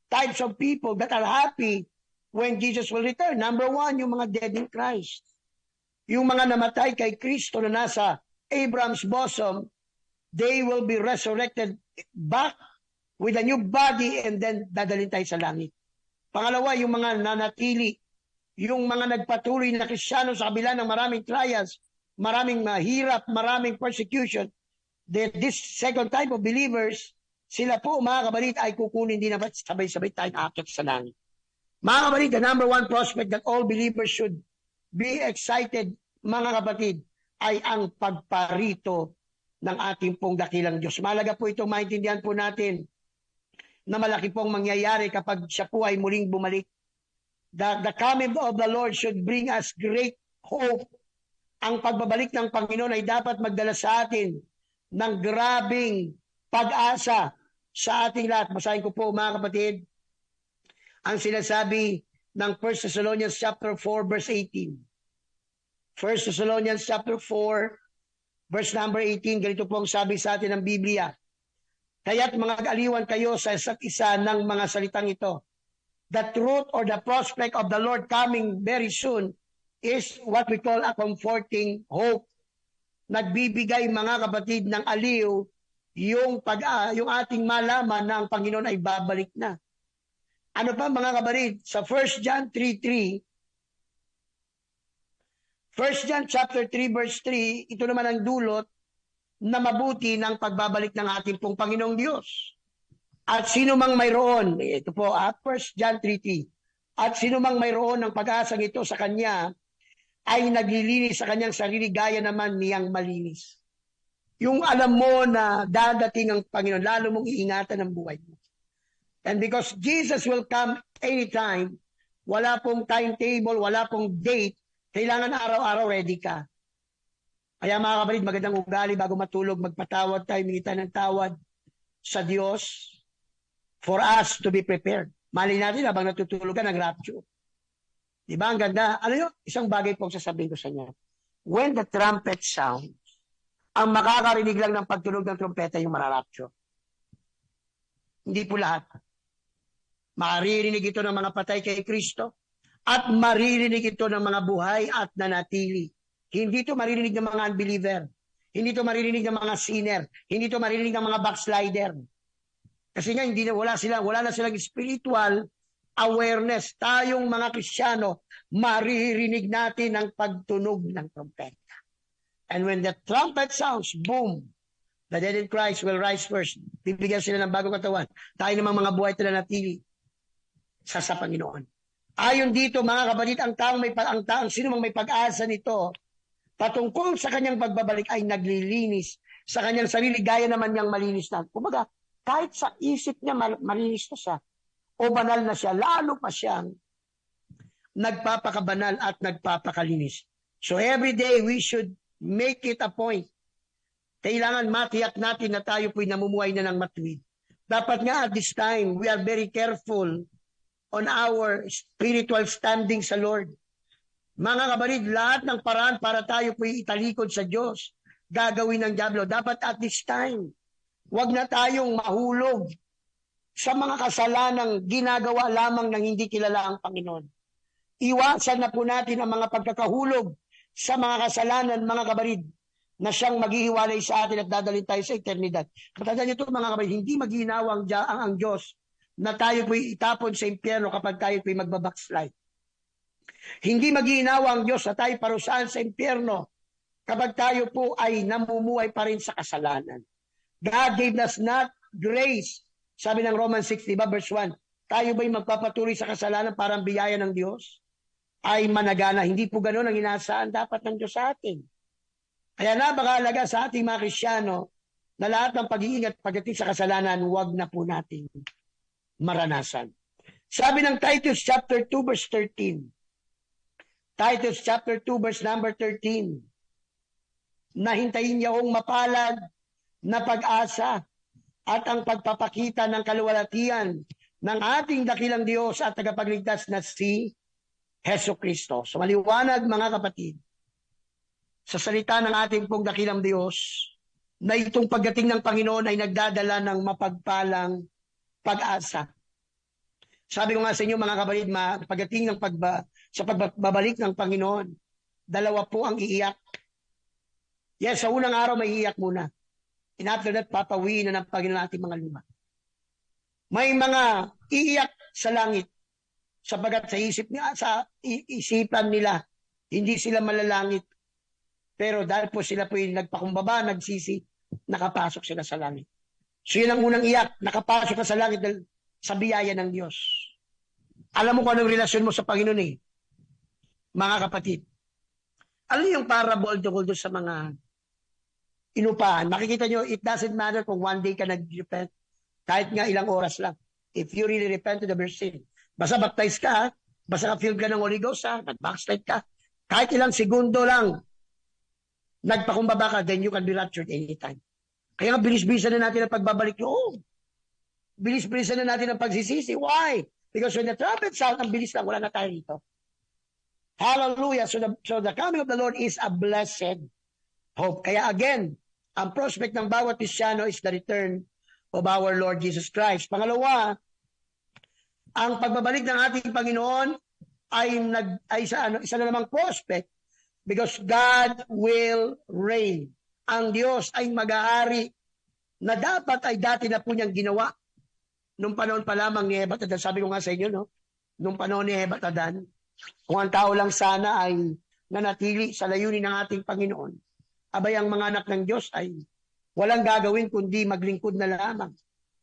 types of people that are happy when Jesus will return. Number 1, yung mga dead in Christ. Yung mga namatay kay Kristo na nasa Abraham's bosom, they will be resurrected back with a new body, and then dadalhin tayo sa langit. Pangalawa, yung mga nanatili, yung mga nagpatuloy na Kristiyano sa kabila ng maraming trials, maraming mahirap, maraming persecution, this second type of believers, sila po, mga kabalit, ay kukunin din naman sabay-sabay tayong aakyat sa langit. Mga kabalit, the number 1 prospect that all believers should be excited, mga kapatid, ay ang pagparito ng ating pong dakilang Diyos. Mahalaga po itong maintindihan po natin na malaki pong mangyayari kapag siya po ay muling bumalik. The coming of the Lord should bring us great hope. Ang pagbabalik ng Panginoon ay dapat magdala sa atin ng grabing pag-asa sa ating lahat. Basahin ko po, mga kapatid, ang sinasabi ng 1 Thessalonians chapter 4 verse 18. 1 Thessalonians chapter 4 verse number 18, ganito po ang sabi sa atin ng Biblia. Kaya't mga aliwan kayo sa isa't isa ng mga salitang ito. The truth or the prospect of the Lord coming very soon is what we call a comforting hope. Nagbibigay, mga kapatid, ng aliw yung ating malaman na ang Panginoon ay babalik na. Ano pa, mga kapatid? Sa 1 John 3:3, 1 John chapter 3 verse 3, ito naman ang dulot na mabuti ng pagbabalik ng ating pong Panginoong Diyos. At sino mang mayroon, ito po, 1 John 3:3, at sino mang mayroon ng pag-asang ito sa Kanya, ay naglilinis sa kanyang sarili gaya naman niyang malinis. Yung alam mo na dadating ang Panginoon, lalo mong iingatan ang buhay mo. And because Jesus will come anytime, wala pong timetable, wala pong date, kailangan araw-araw ready ka. Kaya mga kapatid, magandang ugali bago matulog, magpatawad tayo, minita ng tawad sa Diyos for us to be prepared. Mali natin habang natutulog ka ng rapture. Diba? Ang ganda. Ano yun? Isang bagay po sasabihin ko sa inyo. When the trumpet sounds, ang makakarinig lang ng pagtunog ng trumpeta yung mararapture. Hindi po lahat. Maririnig ito ng mga patay kay Kristo at maririnig ito ng mga buhay at nanatili. Hindi ito maririnig ng mga unbeliever. Hindi ito maririnig ng mga sinner. Hindi ito maririnig ng mga backslider. Kasi nga wala na silang spiritual awareness. Tayong mga Kristiyano, maririnig natin ang pagtunog ng trumpeta. And when the trumpet sounds, boom, the dead in Christ will rise first. Bibigyan sila ng bagong katawan. Tayo namang mga buhay na natili sa Panginoon. Ayon dito, mga kapatid, ang sino mang may pag-asa nito, patungkol sa kanyang pagbabalik ay naglilinis sa kanyang sarili, gaya naman niyang malinis na. Kumbaga, kahit sa isip niya malinis na siya, o banal na siya, lalo pa siyang nagpapakabanal at nagpapakalinis. So every day, we should make it a point. Kailangan matiyak natin na tayo po'y namumuhay na ng matuwid. Dapat nga at this time, we are very careful on our spiritual standing sa Lord. Mga kabarid, lahat ng paraan para tayo po'y italikod sa Diyos gagawin ng diablo. Dapat at this time, wag na tayong mahulog sa mga kasalanang ginagawa lamang ng hindi kilala ang Panginoon. Iwasan na po natin ang mga pagkakahulog sa mga kasalanan, mga kabarid, na siyang maghihiwalay sa atin at dadalhin tayo sa eternidad. Matandaan niyo ito, mga kabarid, hindi maghihinawa ang Diyos na tayo po'y itapon sa impyerno kapag tayo po'y magbabackslide. Hindi maghihinawa ang Diyos na tayo parusahan sa impyerno kapag tayo po ay namumuhay pa rin sa kasalanan. God gave us not grace. Sabi ng Romans 6, diba, verse 1, tayo ba'y magpapatuloy sa kasalanan para ang biyaya ng Diyos ay managana? Hindi po ganoon ang inaasahan dapat ng Diyos sa atin. Kaya napakahalaga sa ating mga Kristyano na lahat ng pag-iingat pagdating sa kasalanan, huwag na po natin maranasan. Sabi ng Titus chapter 2 verse 13. Titus chapter 2 verse number 13. Nahintayin niya ang mapalad na pag-asa at ang pagpapakita ng kaluwalhatian ng ating dakilang Diyos at tagapagligtas na si Hesus Kristo. So maliwanag, mga kapatid, sa salita ng ating pong dakilang Diyos, na itong pagdating ng Panginoon ay nagdadala ng mapagpalang pag-asa. Sabi ko nga sa inyo, mga kapatid, pagdating ng sa pagbabalik ng Panginoon, dalawa po ang iiyak. Yes, sa unang araw may iiyak muna. And after that, papawiin na ng Panginoon ating mga luma. May mga iiyak sa langit, sapagat sa isipan nila, hindi sila malalangit. Pero dahil po sila po yung nagpakumbaba, nagsisi, nakapasok sila sa langit. So yun ang unang iyak, nakapasok ka sa langit dahil sa biyaya ng Diyos. Alam mo kung anong relasyon mo sa Panginoon eh, mga kapatid. Alam yung parable tungkol doon sa mga inupahan. Makikita nyo, it doesn't matter kung one day ka nag-repent, kahit nga ilang oras lang. If you really repent to the sin. Basta baptize ka, basta ka-filled ka ng Holy Ghost, nag-backslide ka, kahit ilang segundo lang, nagpakumbaba ka, then you can be raptured anytime. Kaya nga, bilis-bilisan na natin ang pagbabalik loob. Bilis-bilisan na natin ang pagsisisi. Why? Because when the trumpet sound, ang bilis lang, wala na tayo rito. Hallelujah. So the coming of the Lord is a blessed hope. Kaya again, ang prospect ng bawat Kristyano is the return of our Lord Jesus Christ. Pangalawa, ang pagbabalik ng ating Panginoon ay isa na namang prospect because God will reign. Ang Diyos ay mag-aari na dapat ay dati na po niyang ginawa. Nung panahon pa lamang ni Hebatadan, sabi ko nga sa inyo, no? Nung panahon ni Hebatadan, kung ang tao lang sana ay nanatili sa layunin ng ating Panginoon, abay ang mga anak ng Diyos ay walang gagawin kundi maglingkod na lamang.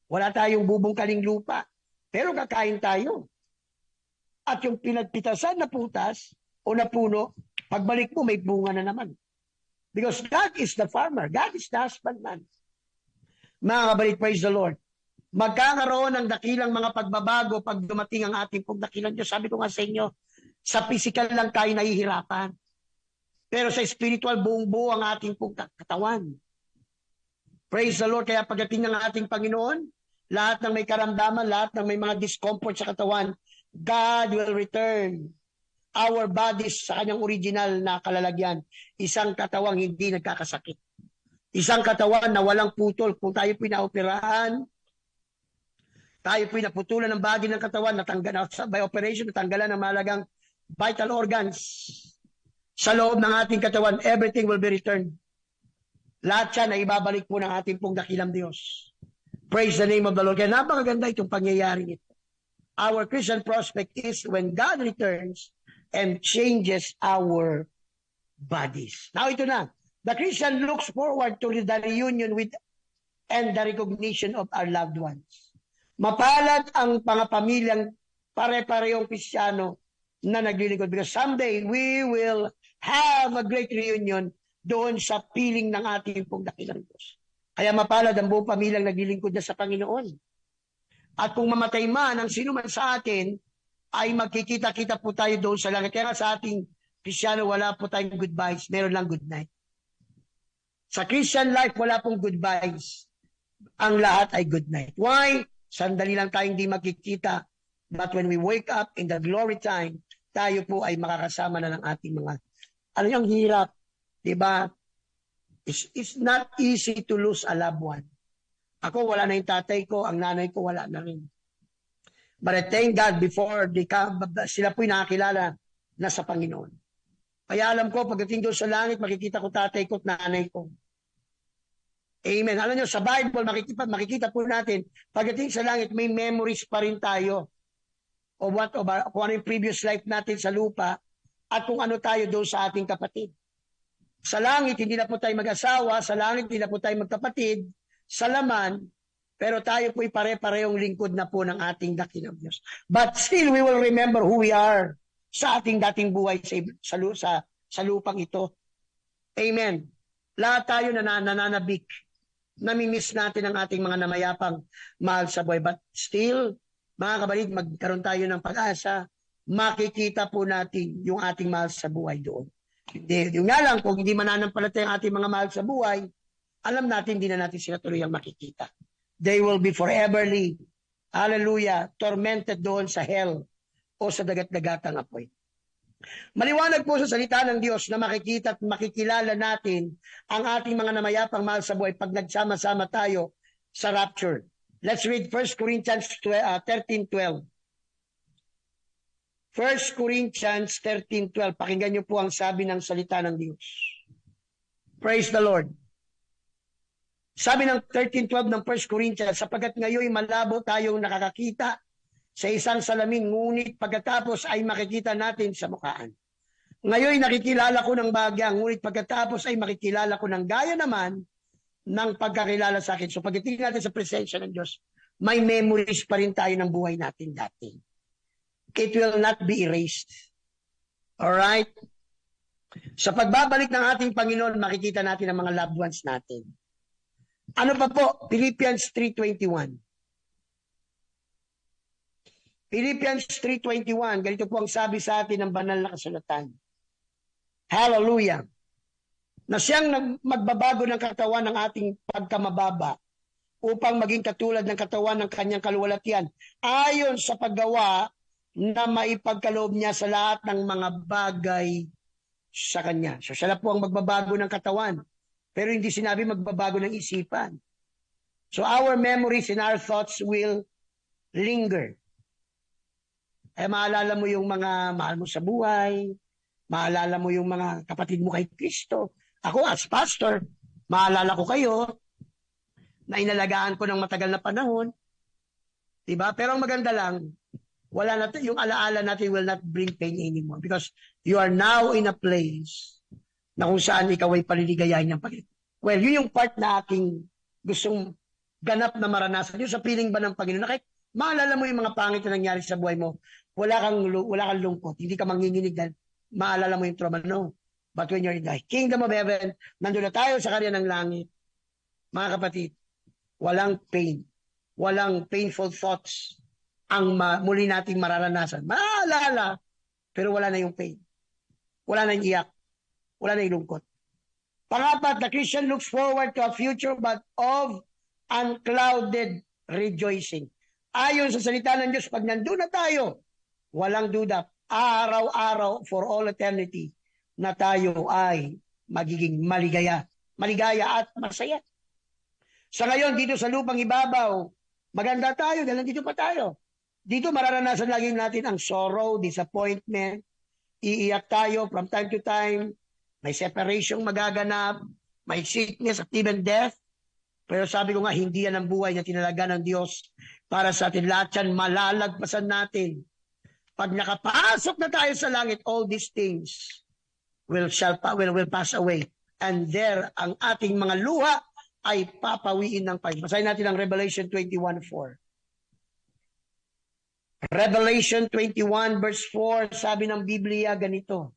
Wala tayong bubungkaling lupa, pero kakain tayo. At yung pinagpitasan na putas o na puno, pagbalik mo may bunga na naman. Because God is the farmer. God is the husbandman. Mga kabalit, praise the Lord. Magkakaroon ng dakilang mga pagbabago pag dumating ang ating pong dakilang Diyos. Sabi ko nga sa inyo, sa physical lang tayo nahihirapan. Pero sa spiritual, buong-buo ang ating pong katawan. Praise the Lord. Kaya pagdating ng ating Panginoon, lahat ng may karamdaman, lahat ng may mga discomfort sa katawan, God will return our bodies sa kanyang original na kalalagyan. Isang katawang hindi nagkakasakit. Isang katawan na walang putol. Kung tayo pinaoperahan, tayo pinaputulan ng bagay ng katawan, by operation, natanggalan ng malagang vital organs sa loob ng ating katawan, everything will be returned. Lahat siya na ibabalik po ng ating pong dakilang Diyos. Praise the name of the Lord. Kaya napakaganda itong pangyayaring ito. Our Christian prospect is when God returns and changes our bodies. Now ito na. The Christian looks forward to the reunion with and the recognition of our loved ones. Mapalad ang mga pamilyang pare-parehong Kristiyano na naglilingkod because someday we will have a great reunion doon sa piling ng ating pong dakilang Diyos. Kaya mapalad ang buong pamilyang naglilingkod na sa Panginoon. At kung mamatay man ang sino man sa atin, ay magkikita-kita po tayo doon sa langit. Kaya sa ating Kristiyano, wala po tayong goodbyes. Meron lang good night. Sa Christian life, wala pong goodbyes. Ang lahat ay good night. Why? Sandali lang tayong di magkikita. But when we wake up in the glory time, tayo po ay makakasama na ng ating mga, ano yung hirap, diba? It's not easy to lose a loved one. Ako, wala na yung tatay ko, ang nanay ko, wala na rin. But I thank God before sila po'y nakakilala na sa Panginoon. Kaya alam ko, pagdating doon sa langit, makikita ko tatay ko at nanay ko. Amen. Alam nyo, sa Bible, makikita po natin, pagdating sa langit, may memories pa rin tayo. Kung ano yung previous life natin sa lupa, at kung ano tayo doon sa ating kapatid. Sa langit, hindi na po tayo mag-asawa. Sa langit, hindi na po tayo magkapatid. Sa laman, pero tayo po'y pare-parehong lingkod na po ng ating dakilang Diyos. But still, we will remember who we are sa ating dating buhay sa lupang ito. Amen. Lahat tayo nananabik. Namimiss natin ang ating mga namayapang mahal sa buhay. But still, mga kabalit, magkaroon tayo ng pag-asa. Makikita po natin yung ating mahal sa buhay doon. Yung nga lang, kung hindi mananampalataya ang ating mga mahal sa buhay, alam natin, hindi na natin sila tuluyang makikita. They will be foreverly, hallelujah, tormented doon sa hell o sa dagat-dagatang apoy. Maliwanag po sa salita ng Diyos na makikita at makikilala natin ang ating mga namayapang mahal sa buhay pag nagsama-sama tayo sa rapture. Let's read 1 Corinthians 13:12. 1 Corinthians 13:12. Pakinggan niyo po ang sabi ng salita ng Diyos. Praise the Lord. Sabi ng 13:12 ng 1 Corinthians, sapagkat ngayon malabo tayong nakakakita sa isang salamin, ngunit pagkatapos ay makikita natin sa mukhaan. Ngayon nakikilala ko ng bagya, ngunit pagkatapos ay makikilala ko ng gaya naman ng pagkakilala sa akin. So pagdating natin sa presensya ng Diyos, may memories pa rin tayo ng buhay natin dati. It will not be erased. Alright? Sa pagbabalik ng ating Panginoon, makikita natin ang mga loved ones natin. Ano pa po? Philippians 3:21. Philippians 3:21, ganito po ang sabi sa atin ng banal na kasulatan. Hallelujah! Na siyang magbabago ng katawan ng ating pagkamababa upang maging katulad ng katawan ng kanyang kaluwalhatian ayon sa paggawa na maipagkaloob niya sa lahat ng mga bagay sa kanya. So siya na po ang magbabago ng katawan. Pero hindi sinabi magbabago ng isipan. So our memories and our thoughts will linger. Maalala mo yung mga mahal mo sa buhay, maalala mo yung mga kapatid mo kay Kristo. Ako as pastor, maalala ko kayo na inalagaan ko ng matagal na panahon. Diba? Pero ang maganda lang, wala na yung alaala natin will not bring pain anymore because you are now in a place na kung saan ikaw ay paliligayahin ng Panginoon. Well, yun yung part na aking gustong ganap na maranasan. Yung sa piling ba ng Panginoon, na kahit maalala mo yung mga pangit na nangyari sa buhay mo, wala kang lungkot, hindi ka manginginig dahil maalala mo yung trauma. No. But when you're in the kingdom of heaven, nandun na tayo sa karya ng langit. Mga kapatid, walang pain, walang painful thoughts ang muli nating mararanasan. Maalala, pero wala na yung pain. Wala na yung iyak. Wala na yung lungkot. Pangapat, the Christian looks forward to a future but of unclouded rejoicing. Ayon sa salita ng Diyos, pag nandun na tayo, walang duda, araw-araw for all eternity na tayo ay magiging maligaya at masaya. Sa ngayon, dito sa lupang ibabaw, maganda tayo dahil nandito pa tayo. Dito mararanasan lagi natin ang sorrow, disappointment, iiyak tayo from time to time, may separation magaganap, may sickness at even death. Pero sabi ko nga, hindi yan ang buhay na tinalaga ng Diyos para sa atin. Lahat yan malalagpasan natin. Pag nakapasok na tayo sa langit, all these things will pass away. And there, ang ating mga luha ay papawiin ng Panginoon. Basahin natin ang Revelation 21:4. Revelation 21 verse 4, sabi ng Biblia ganito.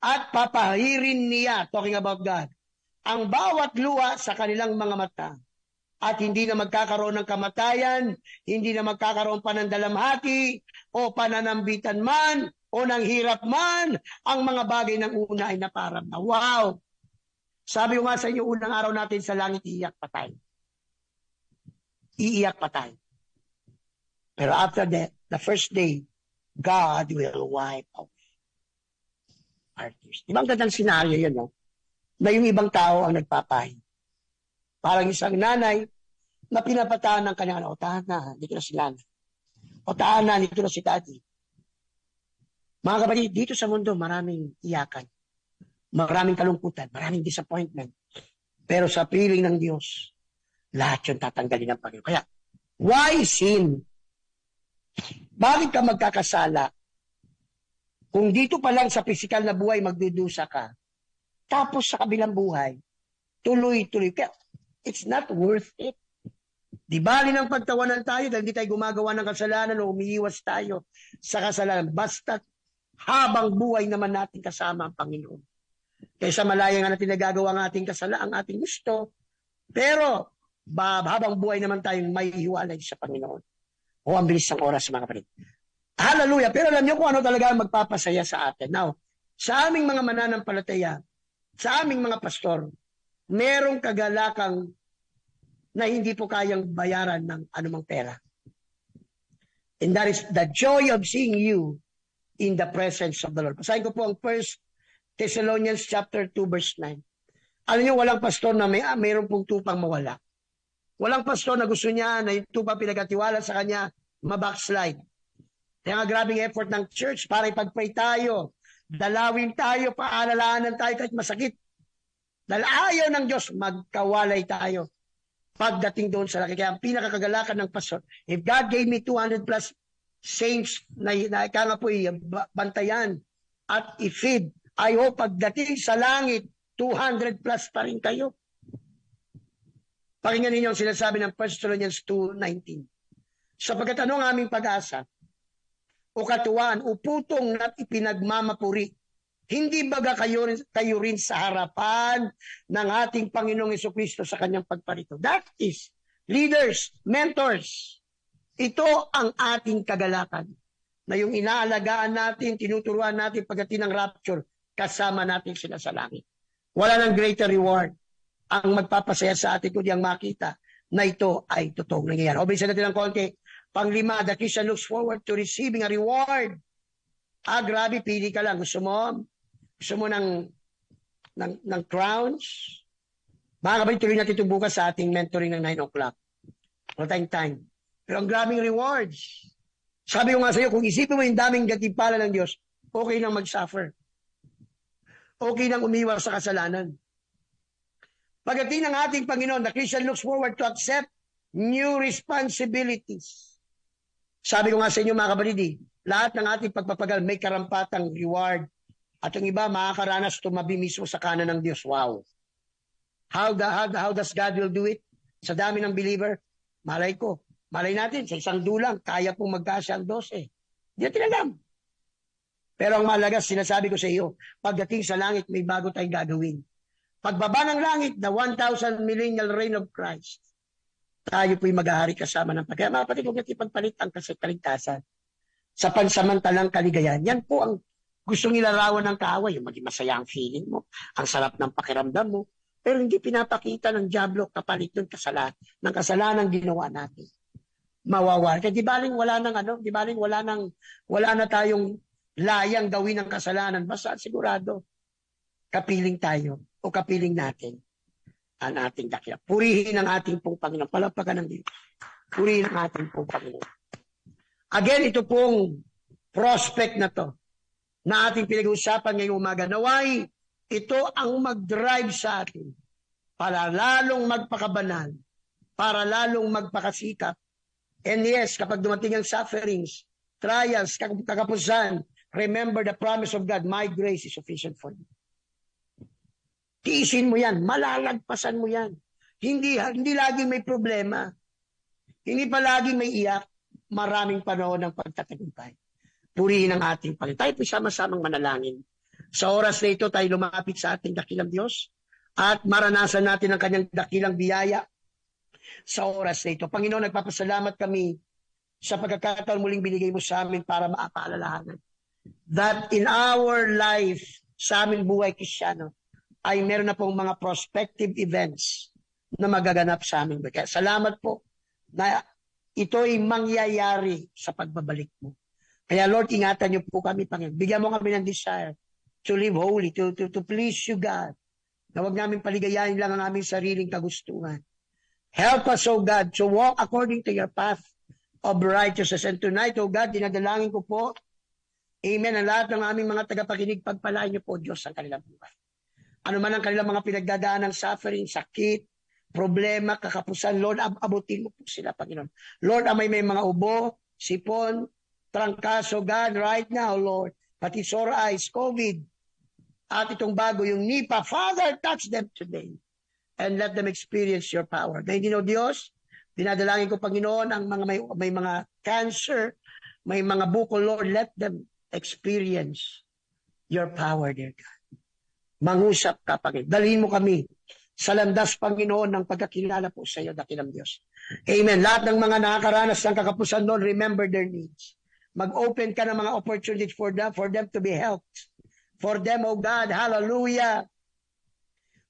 At papahirin niya, talking about God, ang bawat luha sa kanilang mga mata. At hindi na magkakaroon ng kamatayan, hindi na magkakaroon pa ng dalamhati, o pananambitan man, o ng hirap man, ang mga bagay ng una ay naparang na. Wow! Sabi ko nga sa inyo, unang araw natin sa langit, iiyak pa tayo. Iiyak pa tayo. Pero after that, the first day, God will wipe out our tears. Di ba ang gandang senaryo yun, no? na yung ibang tao ang nagpapahin. Parang isang nanay na pinapataan ng kanyang anak, o tahan na, dito na si nanay. O tahan na, dito na si daddy. Mga kapatid, dito sa mundo, maraming iyakan, maraming kalungkutan, maraming disappointment. Pero sa piling ng Diyos, lahat yun tatanggalin ng Panginoon. Kaya, why sin? Bakit ka magkakasala? Kung dito pa lang sa pisikal na buhay, magdudusa ka, tapos sa kabilang buhay, tuloy-tuloy. Kaya, it's not worth it. Di bali ng pagtawanan tayo dahil hindi tayo gumagawa ng kasalanan o umiiwas tayo sa kasalanan. Basta habang buhay naman natin kasama ang Panginoon. Kaysa malaya nga natin nagagawa ang ating kasalanan, ang ating gusto. Pero, habang buhay naman tayong may hiwalay sa Panginoon. O ang bilis ng oras, mga kapatid. Hallelujah! Pero alam niyo kung ano talaga ang magpapasaya sa atin. Now, sa aming mga mananampalataya, sa aming mga pastor, merong kagalakang na hindi po kayang bayaran ng anumang pera. And that is the joy of seeing you in the presence of the Lord. Basahin ko po ang 1 Thessalonians chapter 2 verse 9. Alam niyo, walang pastor na mayroon pong tupang mawala. Walang pastor na gusto niya na yung tupang pinagkatiwala sa kanya mabackslide. Kaya nga grabing effort ng church para ipag-pray tayo, dalawin tayo, paalalahanan tayo kahit masakit. Dahil ayaw ng Diyos, magkawalay tayo pagdating doon sa laki. Kaya ang pinakakagalakan ng pastor, if God gave me 200 plus saints na kaya nga po bantayan at i-feed, I hope pagdating sa langit, 200 plus pa rin kayo. Pakinggan ninyo ang sinasabi ng 1 Thessalonians 2:19. Sapagkat ano ang aming pag-asa o katuwaan o putong na ipinagmamapuri, hindi baga kayo rin sa harapan ng ating Panginoong Jesucristo sa kanyang pagparito. That is, leaders, mentors, ito ang ating kagalakan na yung inaalagaan natin, tinuturuan natin pagdating ng rapture, kasama natin sila sa langit. Wala nang greater reward ang magpapasaya sa atin kundi ang makita na ito ay totoong nangyayari. O bilisan natin ng konti. Panglima, the Christian looks forward to receiving a reward. Grabe, pili ka lang. Gusto mo ng crowns? Mga kapatid, tuloy natin ito bukas sa ating mentoring ng 9 o'clock. Wala tayong time. Pero ang grabing rewards. Sabi ko nga sa iyo, kung isipin mo yung daming gatimpala ng Diyos, okay nang mag-suffer. Okay nang umiwas sa kasalanan. Pagdating ng ating Panginoon, the Christian looks forward to accept new responsibilities. Sabi ko nga sa inyo mga kapatid, lahat ng ating pagpapagal may karampatang reward. At yung iba, makakaranas tumabi mismo sa kanan ng Diyos. Wow. How does God will do it? Sa dami ng believer, malay natin, sa isang dulang, kaya pong magkasya ang 12. Hindi natin alam. Pero ang mahalaga, sinasabi ko sa iyo, pagdating sa langit, may bago tayong gagawin. Pagbaba ng langit, the 1,000 millennial reign of Christ, tayo po'y maghahari kasama ng pagkaya. Mga kapatid, huwag natin ipagpalit ang kaligtasan sa pansamantalang kaligayahan. Yan po ang gustong ilarawan ng kaaway, yung maging masaya ang feeling mo, ang sarap ng pakiramdam mo, pero hindi pinapakita ng diablo kapalit ng kasalanan ginawa natin. Mawawala. Kaya di baling wala na tayong layang gawin ng kasalanan, basta sigurado kapiling tayo o kapiling natin ang ating dakila. Purihin ang ating pong Panginoon. Palapakan ng Diyos. Purihin ang ating pong Panginoon. Again, ito pong prospect na to na ating pinag-uusapan ngayong umaga. Naway, ito ang mag-drive sa atin para lalong magpakabanal, para lalong magpakasikap. And yes, kapag dumating ang sufferings, trials, kakapusan, remember the promise of God, my grace is sufficient for you. Tiisin mo yan, malalagpasan mo yan. Hindi laging may problema. Hindi pa laging may iyak. Maraming panahon ng pagtatagumpay. Purihin ang ating Panginoon. Tayo po sama-samang manalangin. Sa oras na ito, tayo lumapit sa ating dakilang Diyos at maranasan natin ang kanyang dakilang biyaya sa oras na ito. Panginoon, nagpapasalamat kami sa pagkakataon muling binigay mo sa amin para maapaalalahanan that in our life, sa aming buhay Kristiyano, ay meron na pong mga prospective events na magaganap sa amin. Kaya salamat po na ito'y mangyayari sa pagbabalik mo. Kaya Lord, ingatan niyo po kami, Panginoon. Bigyan mo kami ng desire to live holy, to please you, God. na huwag namin paligayahin lang ang aming sariling kagustuhan. Help us, O God, to walk according to your path of righteousness. And tonight, O God, dinadalangin ko po, amen, ang lahat ng aming mga tagapakinig, pagpalain niyo po, Diyos, ang kanilang buhay. Ano man ang kanilang mga pinagdadaan ng suffering, sakit, problema, kakapusan, Lord, abutin mo po sila, Panginoon. Lord, may mga ubo, sipon, trangkaso, God, right now, Lord, pati sore eyes, COVID, at itong bago, yung Nipah, Father, touch them today and let them experience your power. Dahil hindi, Diyos, dinadalangin ko, Panginoon, ang mga may mga cancer, may mga bukol, Lord, let them experience your power, dear God. Mangusap ka, Panginoon. Dalhin mo kami sa landas, Panginoon, ng pagkakilala po sa iyo, dakilang Diyos. Amen. Lahat ng mga nakakaranas ng kakapusan, Lord, remember their needs. Mag-open ka ng mga opportunities for them to be helped. For them, oh God, hallelujah,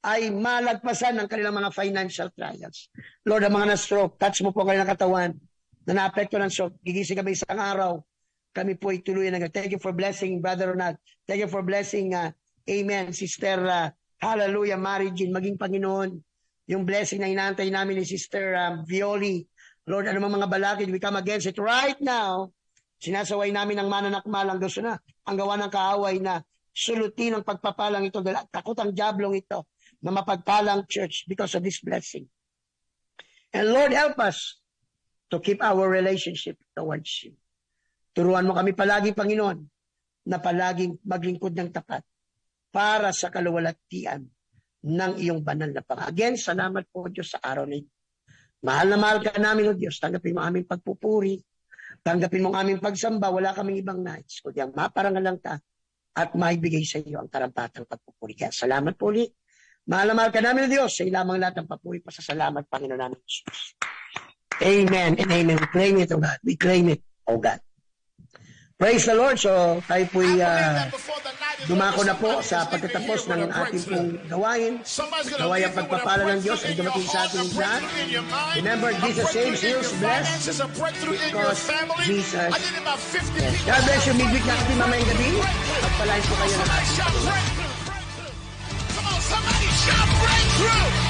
ay malagpasan ng kanilang mga financial trials. Lord, ang mga na-stroke, touch mo po ang kanilang katawan, na na-apekto ng stroke, gigising kami isang araw, kami po ay tuluyan na. Thank you for blessing, Brother Ronald. Thank you for blessing, amen, Sister, hallelujah, Mary Jean, maging Panginoon, yung blessing na inaantay namin ni Sister Violi. Lord, ano mga balakid, we come against it right now. Sinasaway namin ang mananakmalang gusto na, ang gawa ng kaaway na sulutin ang pagpapalang ito, takot ang diablong ito, na mapagpalang church because of this blessing. And Lord, help us to keep our relationship towards you. Turuan mo kami palagi, Panginoon, na palaging maglingkod ng tapat para sa kaluwalhatian ng iyong banal na Panginoon. Again, salamat po, Diyos, sa araw na ito. Mahal na mahal ka namin, O Diyos. Tanggapin mo aming pagpupuri. Tanggapin mo aming pagsamba. Wala kaming ibang nais. Kundi ang maparangal lang ta at maibigay sa iyo ang karampatang pagpupuri. Kaya salamat po ulit. Mahal na mahal ka namin, O Diyos. Sa ilamang lahat ng papuri, pasasalamat, Panginoon namin, Jesus. Amen and amen. We claim it, O God. We claim it, O God. Praise the Lord. So, tayo po'y dumako na po sa pagtatapos ng ating pong gawain. Naway ang pagpapala ng Diyos ay dumating sa ating lahat. Remember, Jesus saves, heals, bless, because Jesus. Yes. God bless you. Midweek na ating mamayang gabi. Pagpalain po kayo ng ating Panginoon. Come on, somebody shout breakthrough!